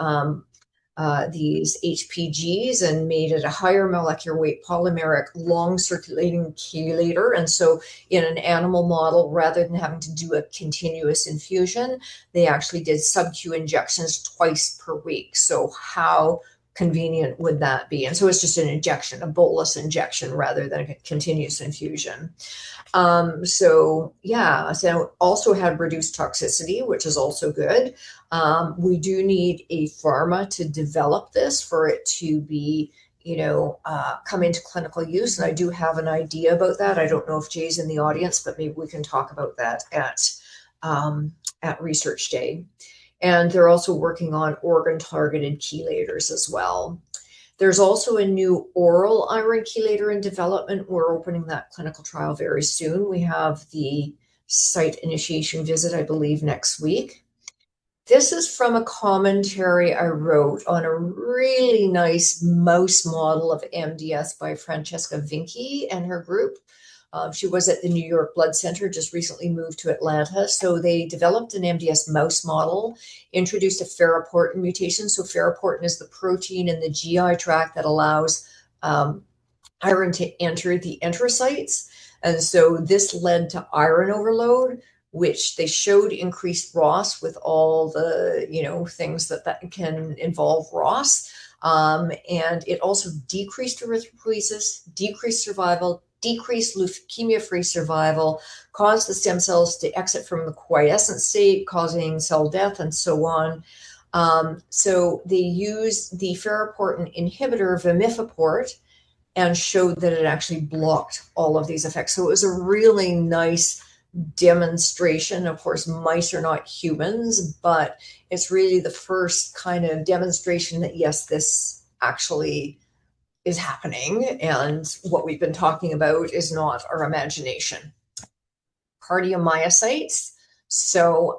these HPGs and made it a higher molecular weight polymeric long circulating chelator. And so in an animal model, rather than having to do a continuous infusion, they actually did sub-Q injections twice per week. So how convenient would that be? And so it's just an injection, a bolus injection rather than a continuous infusion. So also had reduced toxicity, which is also good. We do need a pharma to develop this for it to be come into clinical use. And I do have an idea about that. I don't know if Jay's in the audience, but maybe we can talk about that at Research Day. And they're also working on organ-targeted chelators as well. There's also a new oral iron chelator in development. We're opening that clinical trial very soon. We have the site initiation visit, I believe, next week. This is from a commentary I wrote on a really nice mouse model of MDS by Francesca Vinci and her group. She was at the New York Blood Center, just recently moved to Atlanta. So they developed an MDS mouse model, introduced a ferroportin mutation. So ferroportin is the protein in the GI tract that allows iron to enter the enterocytes. And so this led to iron overload, which they showed increased ROS with all the, things that can involve ROS. And it also decreased erythropoiesis, decreased survival, decreased leukemia-free survival, caused the stem cells to exit from the quiescent state, causing cell death, and so on. So they used the ferroportin inhibitor vimifeport and showed that it actually blocked all of these effects. So it was a really nice demonstration. Of course, mice are not humans, but it's really the first kind of demonstration that, yes, this actually is happening, and what we've been talking about is not our imagination. Cardiomyocytes. So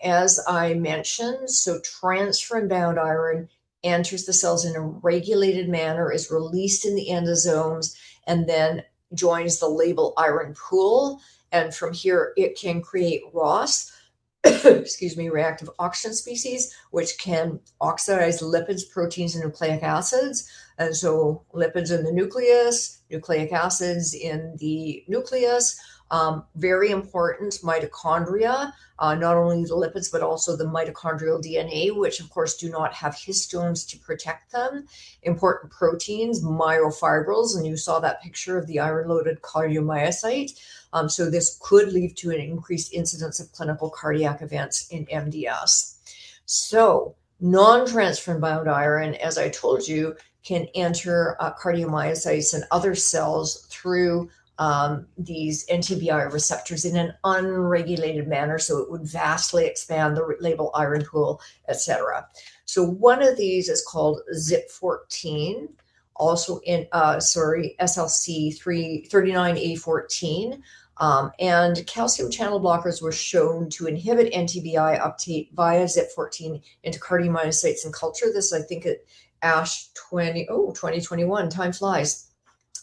as I mentioned, so transferrin-bound iron enters the cells in a regulated manner, is released in the endosomes, and then joins the labile iron pool. And from here, it can create ROS, reactive oxygen species, which can oxidize lipids, proteins, and nucleic acids. And so lipids in the nucleus, nucleic acids in the nucleus. Very important, mitochondria, not only the lipids, but also the mitochondrial DNA, which of course do not have histones to protect them. Important proteins, myofibrils, and you saw that picture of the iron-loaded cardiomyocyte. So this could lead to an increased incidence of clinical cardiac events in MDS. So non-transferrin bound iron, as I told you, can enter cardiomyocytes and other cells through these NTBI receptors in an unregulated manner. So it would vastly expand the labile iron pool, etc. So one of these is called ZIP14, also in, SLC 39A14. And calcium channel blockers were shown to inhibit NTBI uptake via ZIP14 into cardiomyocytes in culture. This, I think, at ASH 2021, time flies.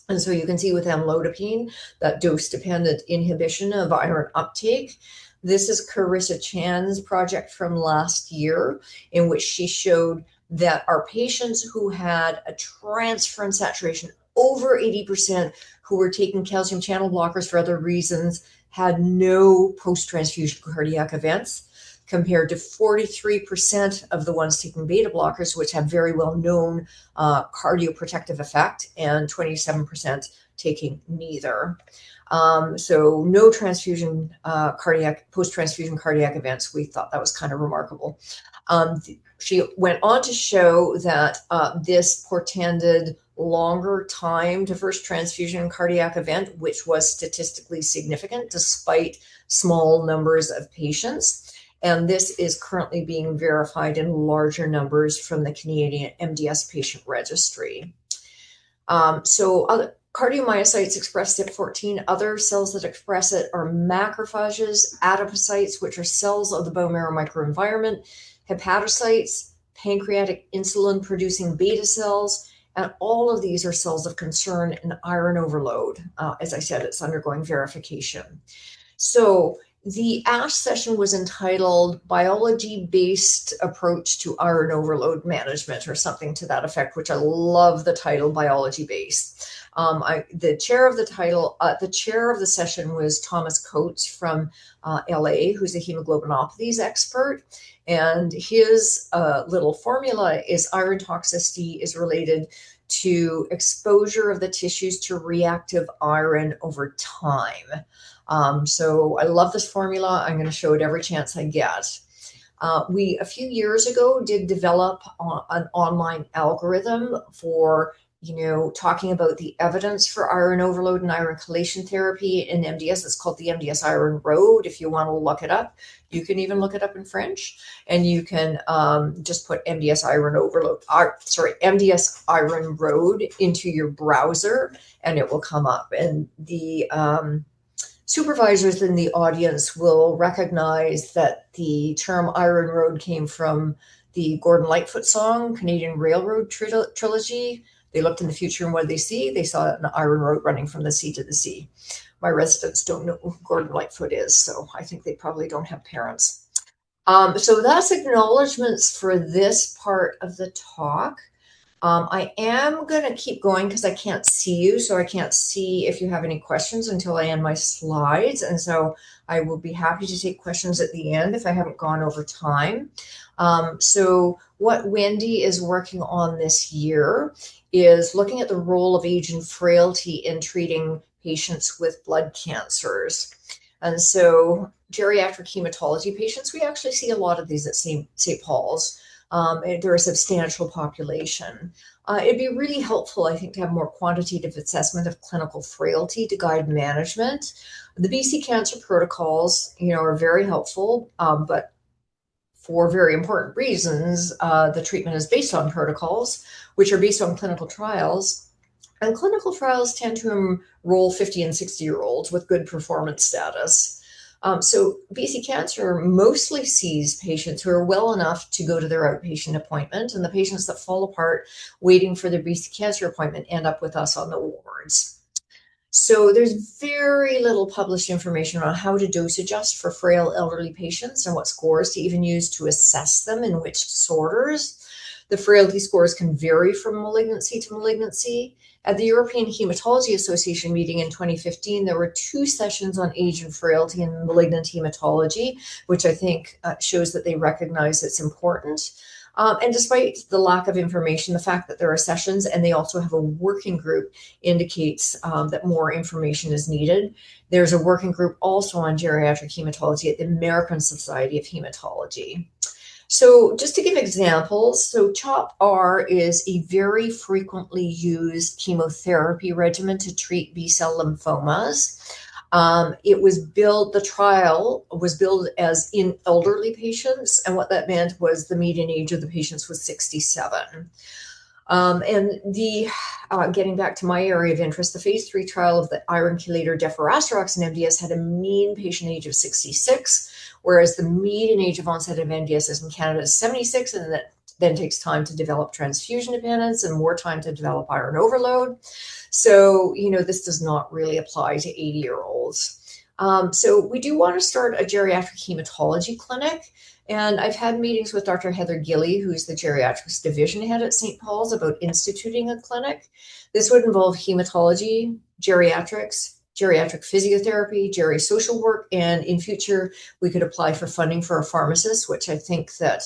And so you can see with amlodipine, that dose-dependent inhibition of iron uptake. This is Carissa Chan's project from last year, in which she showed that our patients who had a transferrin saturation over 80%, who were taking calcium channel blockers for other reasons, had no post-transfusion cardiac events, compared to 43% of the ones taking beta blockers, which have very well-known cardioprotective effect, and 27% taking neither. So no transfusion post-transfusion cardiac events. We thought that was kind of remarkable. She went on to show that this portended longer time to first transfusion cardiac event, which was statistically significant despite small numbers of patients. And this is currently being verified in larger numbers from the Canadian MDS patient registry. So other cardiomyocytes express ZIP14. Other cells that express it are macrophages, adipocytes, which are cells of the bone marrow microenvironment, hepatocytes, pancreatic insulin-producing beta cells, and all of these are cells of concern in iron overload. As I said, it's undergoing verification. So the ASH session was entitled Biology-Based Approach to Iron Overload Management, or something to that effect, which I love the title, biology-based. The chair of the session was Thomas Coates from LA, who's a hemoglobinopathies expert. And his little formula is iron toxicity is related to exposure of the tissues to reactive iron over time. So I love this formula. I'm going to show it every chance I get. We, a few years ago, did develop an online algorithm for talking about the evidence for iron overload and iron chelation therapy in MDS. It's called the MDS Iron Road. If you want to look it up, you can even look it up in French, and you can just put MDS Iron Overload, MDS Iron Road into your browser, and it will come up. And the supervisors in the audience will recognize that the term Iron Road came from the Gordon Lightfoot song, Canadian Railroad Trilogy. They looked in the future, and what did they see? They saw an iron road running from the sea to the sea. My residents don't know who Gordon Lightfoot is, so I think they probably don't have parents. So that's acknowledgements for this part of the talk. I am going to keep going because I can't see you, so I can't see if you have any questions until I end my slides. And so I will be happy to take questions at the end if I haven't gone over time. So what Wendy is working on this year is looking at the role of age and frailty in treating patients with blood cancers. And so geriatric hematology patients, we actually see a lot of these at St. Paul's. They're a substantial population. It'd be really helpful, I think, to have more quantitative assessment of clinical frailty to guide management. The BC cancer protocols, are very helpful, but for very important reasons, the treatment is based on protocols, which are based on clinical trials. And clinical trials tend to enroll 50 and 60-year-olds with good performance status. So BC Cancer mostly sees patients who are well enough to go to their outpatient appointment, and the patients that fall apart waiting for their BC Cancer appointment end up with us on the wards. So there's very little published information on how to dose adjust for frail elderly patients and what scores to even use to assess them in which disorders. The frailty scores can vary from malignancy to malignancy. At the European Hematology Association meeting in 2015, there were 2 sessions on age and frailty in malignant hematology, which I think shows that they recognize it's important. And despite the lack of information, the fact that there are sessions and they also have a working group indicates that more information is needed. There's a working group also on geriatric hematology at the American Society of Hematology. So just to give examples, so CHOP-R is a very frequently used chemotherapy regimen to treat B-cell lymphomas. The trial was billed as in elderly patients, and what that meant was the median age of the patients was 67. Getting back to my area of interest, the phase 3 trial of the iron chelator deferastrox in MDS had a mean patient age of 66, whereas the median age of onset of MDS in Canada is 76, and that then takes time to develop transfusion dependence and more time to develop iron overload. So, this does not really apply to 80-year-olds. So we do want to start a geriatric hematology clinic. And I've had meetings with Dr. Heather Gilly, who's the geriatrics division head at St. Paul's, about instituting a clinic. This would involve hematology, geriatrics, geriatric physiotherapy, social work, and in future, we could apply for funding for a pharmacist, which I think that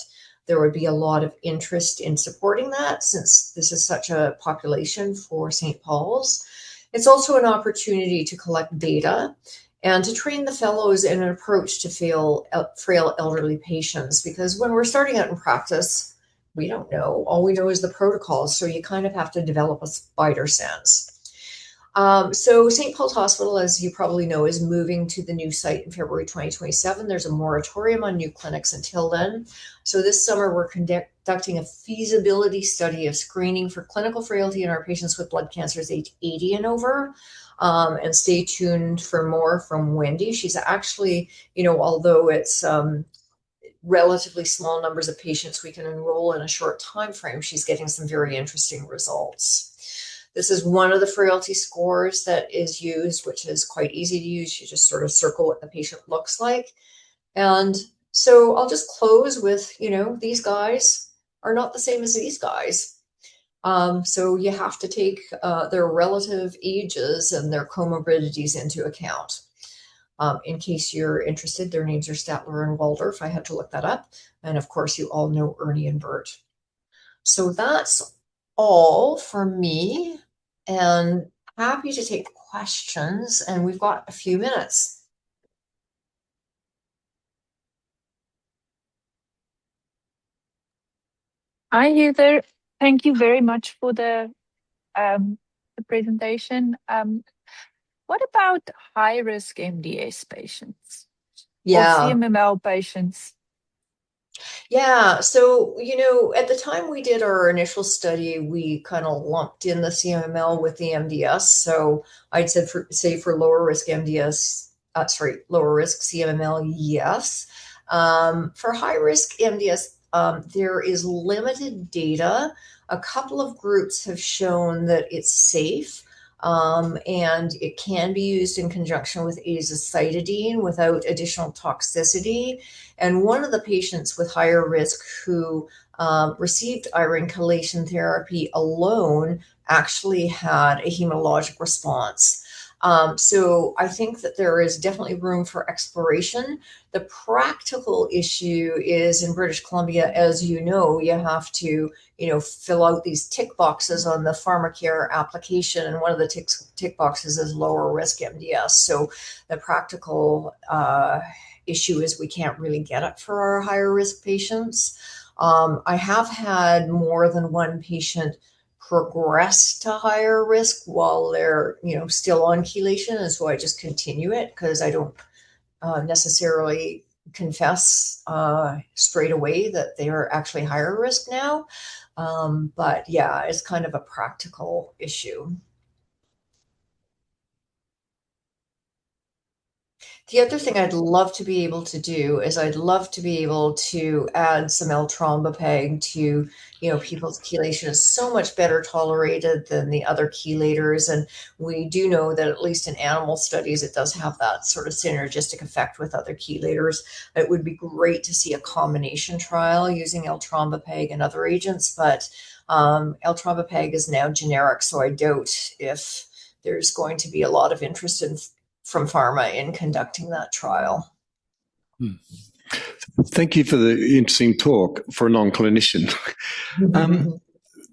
there would be a lot of interest in supporting that since this is such a population for St. Paul's. It's also an opportunity to collect data and to train the fellows in an approach to frail elderly patients, because when we're starting out in practice, we don't know. All we know is the protocols, so you kind of have to develop a spider sense. So St. Paul's Hospital, as you probably know, is moving to the new site in February 2027. There's a moratorium on new clinics until then. So this summer, we're conducting a feasibility study of screening for clinical frailty in our patients with blood cancers age 80 and over. And stay tuned for more from Wendy. She's actually, although it's relatively small numbers of patients we can enroll in a short time frame, she's getting some very interesting results. This is one of the frailty scores that is used, which is quite easy to use. You just sort of circle what the patient looks like. And so I'll just close with, these guys are not the same as these guys. So you have to take their relative ages and their comorbidities into account. In case you're interested, their names are Statler and Waldorf. I had to look that up. And of course, you all know Ernie and Bert. So that's all for me, and happy to take questions. And we've got a few minutes. Hi, Heather. Thank you very much for the the presentation. What about high-risk MDS patients or Yeah. CMML patients? Yeah, so at the time we did our initial study, we kind of lumped in the CMML with the MDS. So I'd said say for lower risk MDS, lower risk CMML, yes. For high risk MDS, there is limited data. A couple of groups have shown that it's safe. And it can be used in conjunction with azacitidine without additional toxicity. And one of the patients with higher risk who received iron chelation therapy alone actually had a hematologic response. So I think that there is definitely room for exploration. The practical issue is in British Columbia, as you know, you have to fill out these tick boxes on the pharmacare application, and one of the tick boxes is lower risk MDS. So the practical issue is we can't really get it for our higher risk patients. I have had more than one patient progress to higher risk while they're still on chelation, and so I just continue it because I don't necessarily confess straight away that they are actually higher risk now. But yeah, it's kind of a practical issue. The other thing I'd love to be able to do is I'd love to be able to add some L-trombopag to, people's chelation is so much better tolerated than the other chelators. And we do know that at least in animal studies, it does have that sort of synergistic effect with other chelators. It would be great to see a combination trial using L-trombopag and other agents, but L-trombopag is now generic, so I doubt if there's going to be a lot of interest from pharma in conducting that trial. Thank you for the interesting talk for a non-clinician.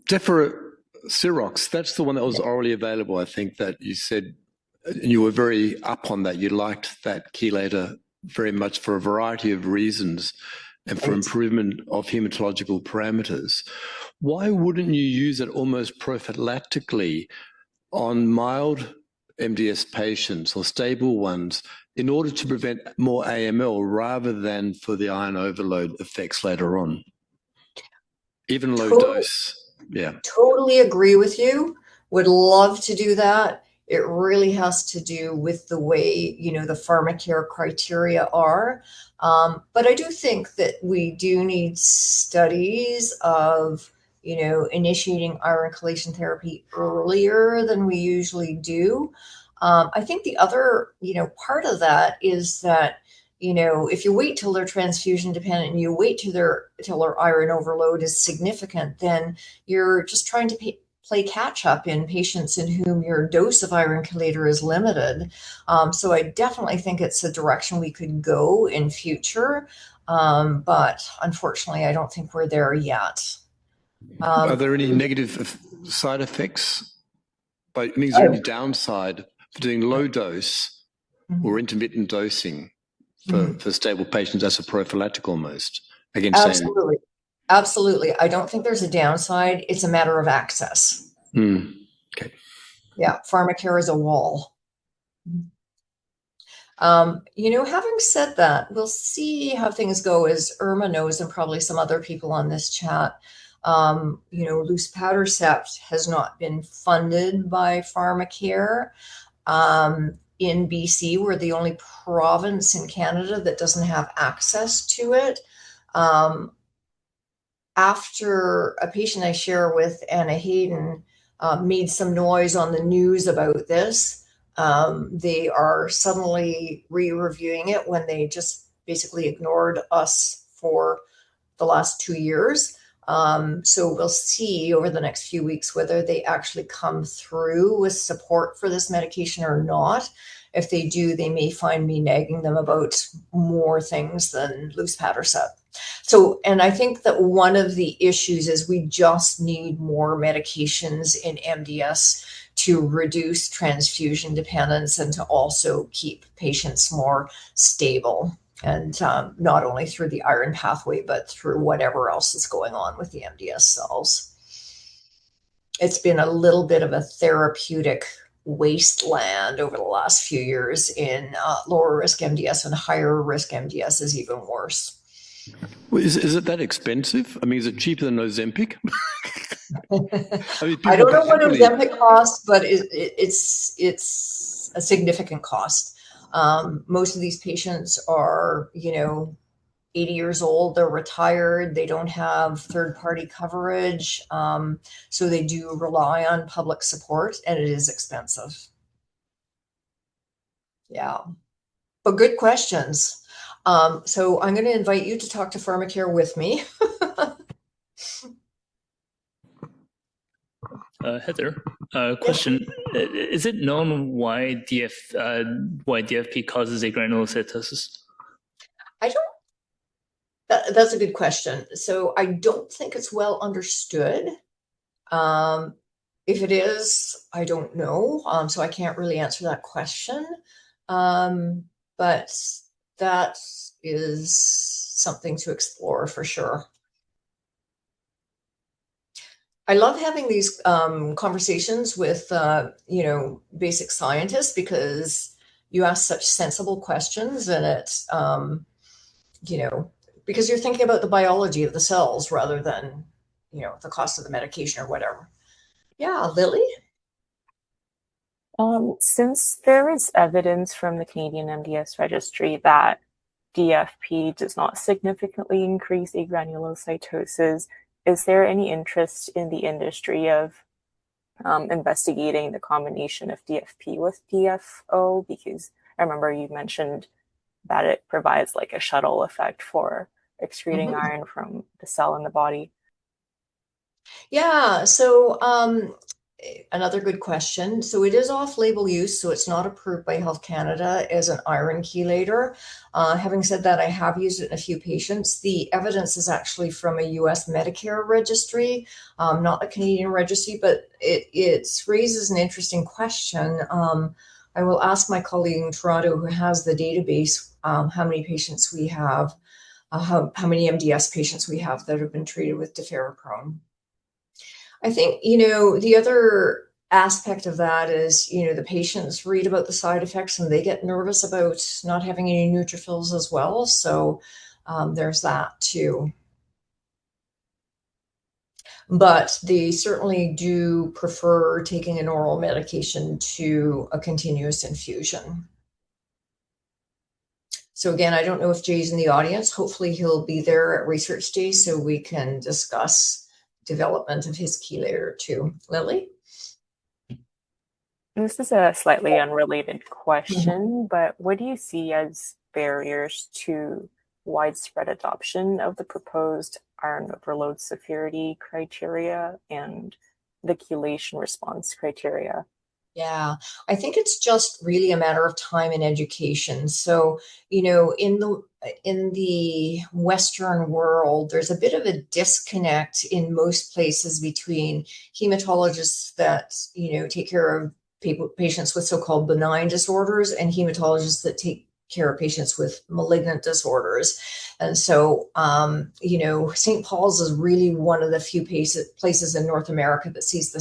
Deferasirox, that's the one that was orally available, I think, that you said, and you were very up on that. You liked that chelator very much for a variety of reasons and for improvement of hematological parameters. Why wouldn't you use it almost prophylactically on mild MDS patients or stable ones in order to prevent more AML rather than for the iron overload effects later on? Even low dose. Yeah. Totally agree with you. Would love to do that. It really has to do with the way, the pharmacare criteria are. But I do think that we do need studies of, initiating iron chelation therapy earlier than we usually do. I think the other, part of that is that, if you wait till they're transfusion dependent and you wait till their iron overload is significant, then you're just trying to play catch up in patients in whom your dose of iron chelator is limited. So I definitely think it's a direction we could go in future. But unfortunately, I don't think we're there yet. Are there any negative side effects? Is there any downside for doing low dose or intermittent dosing for stable patients as a prophylactic almost? Absolutely. Absolutely. I don't think there's a downside. It's a matter of access. Okay. Yeah, pharmacare is a wall. Having said that, we'll see how things go. As Irma knows, and probably some other people on this chat, luspatercept has not been funded by pharmacare. In BC, we're the only province in Canada that doesn't have access to it. After a patient I share with, Anna Hayden, made some noise on the news about this, they are suddenly re-reviewing it when they just basically ignored us for the last 2 years. So we'll see over the next few weeks whether they actually come through with support for this medication or not. If they do, they may find me nagging them about more things than luspatercept. So, and I think that one of the issues is we just need more medications in MDS to reduce transfusion dependence and to also keep patients more stable. And not only through the iron pathway, but through whatever else is going on with the MDS cells. it's been a little bit of a therapeutic wasteland over the last few years in lower risk MDS, and higher risk MDS is even worse. Well, is it that expensive? I mean, is it cheaper than Ozempic? I don't know what Ozempic costs, but it's a significant cost. Most of these patients are, 80 years old, they're retired, they don't have third-party coverage, so they do rely on public support, and it is expensive. Yeah, but good questions. So I'm going to invite you to talk to PharmaCare with me. Heather, question: is it known why DFP causes agranulocytosis? I don't. That's a good question. So I don't think it's well understood. If it is, I don't know. So I can't really answer that question. But that is something to explore for sure. I love having these conversations with, basic scientists, because you ask such sensible questions, and it's, because you're thinking about the biology of the cells rather than, the cost of the medication or whatever. Yeah, Lily? Since there is evidence from the Canadian MDS registry that DFP does not significantly increase agranulocytosis, is there any interest in the industry of investigating the combination of DFP with DFO? Because I remember you mentioned that it provides like a shuttle effect for excreting iron from the cell in the body. Yeah, so another good question. So it is off-label use, so it's not approved by Health Canada as an iron chelator. Having said that, I have used it in a few patients. The evidence is actually from a US Medicare registry, not a Canadian registry, but it raises an interesting question. I will ask my colleague in Toronto who has the database, how many patients we have, how many MDS patients we have that have been treated with deferiprone. I think, the other aspect of that is, the patients read about the side effects and they get nervous about not having any neutrophils as well. So there's that too. But they certainly do prefer taking an oral medication to a continuous infusion. So again, I don't know if Jay's in the audience. Hopefully he'll be there at Research Day so we can discuss development of his chelator too. Lily? This is a slightly unrelated question, but what do you see as barriers to widespread adoption of the proposed iron overload severity criteria and the chelation response criteria? Yeah, I think it's just really a matter of time and education. So, in the Western world, there's a bit of a disconnect in most places between hematologists that, take care of patients with so-called benign disorders, and hematologists that take care of patients with malignant disorders. And so, St. Paul's is really one of the few places in North America that sees the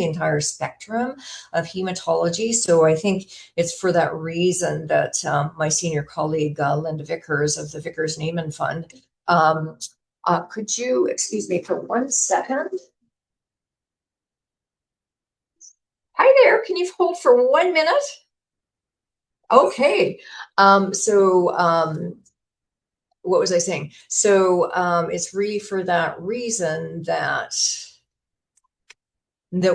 entire spectrum of hematology. So I think it's for that reason that my senior colleague, Linda Vickers of the Vickers Neiman Fund, could you excuse me for 1 second? Hi there, can you hold for 1 minute? Okay, what was I saying? So it's really for that reason that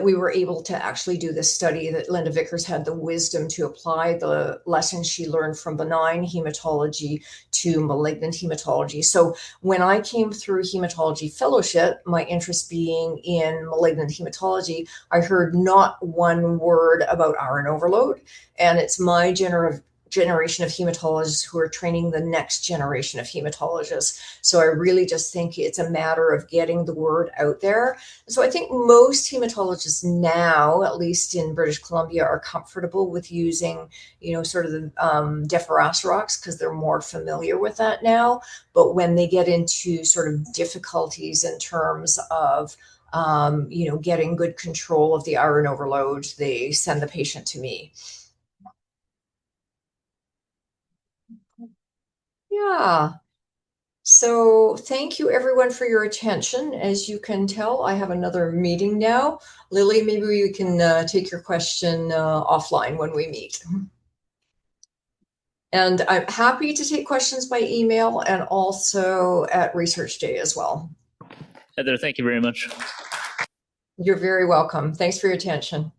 we were able to actually do this study, that Linda Vickers had the wisdom to apply the lessons she learned from benign hematology to malignant hematology. So when I came through hematology fellowship, my interest being in malignant hematology, I heard not one word about iron overload. And it's my generation of hematologists who are training the next generation of hematologists. So I really just think it's a matter of getting the word out there. So I think most hematologists now, at least in British Columbia, are comfortable with using, sort of the deferasirox because they're more familiar with that now. But when they get into sort of difficulties in terms of getting good control of the iron overload, they send the patient to me. Yeah. So thank you everyone for your attention. As you can tell, I have another meeting now. Lily, maybe we can take your question offline when we meet. And I'm happy to take questions by email and also at Research Day as well. Heather, thank you very much. You're very welcome. Thanks for your attention.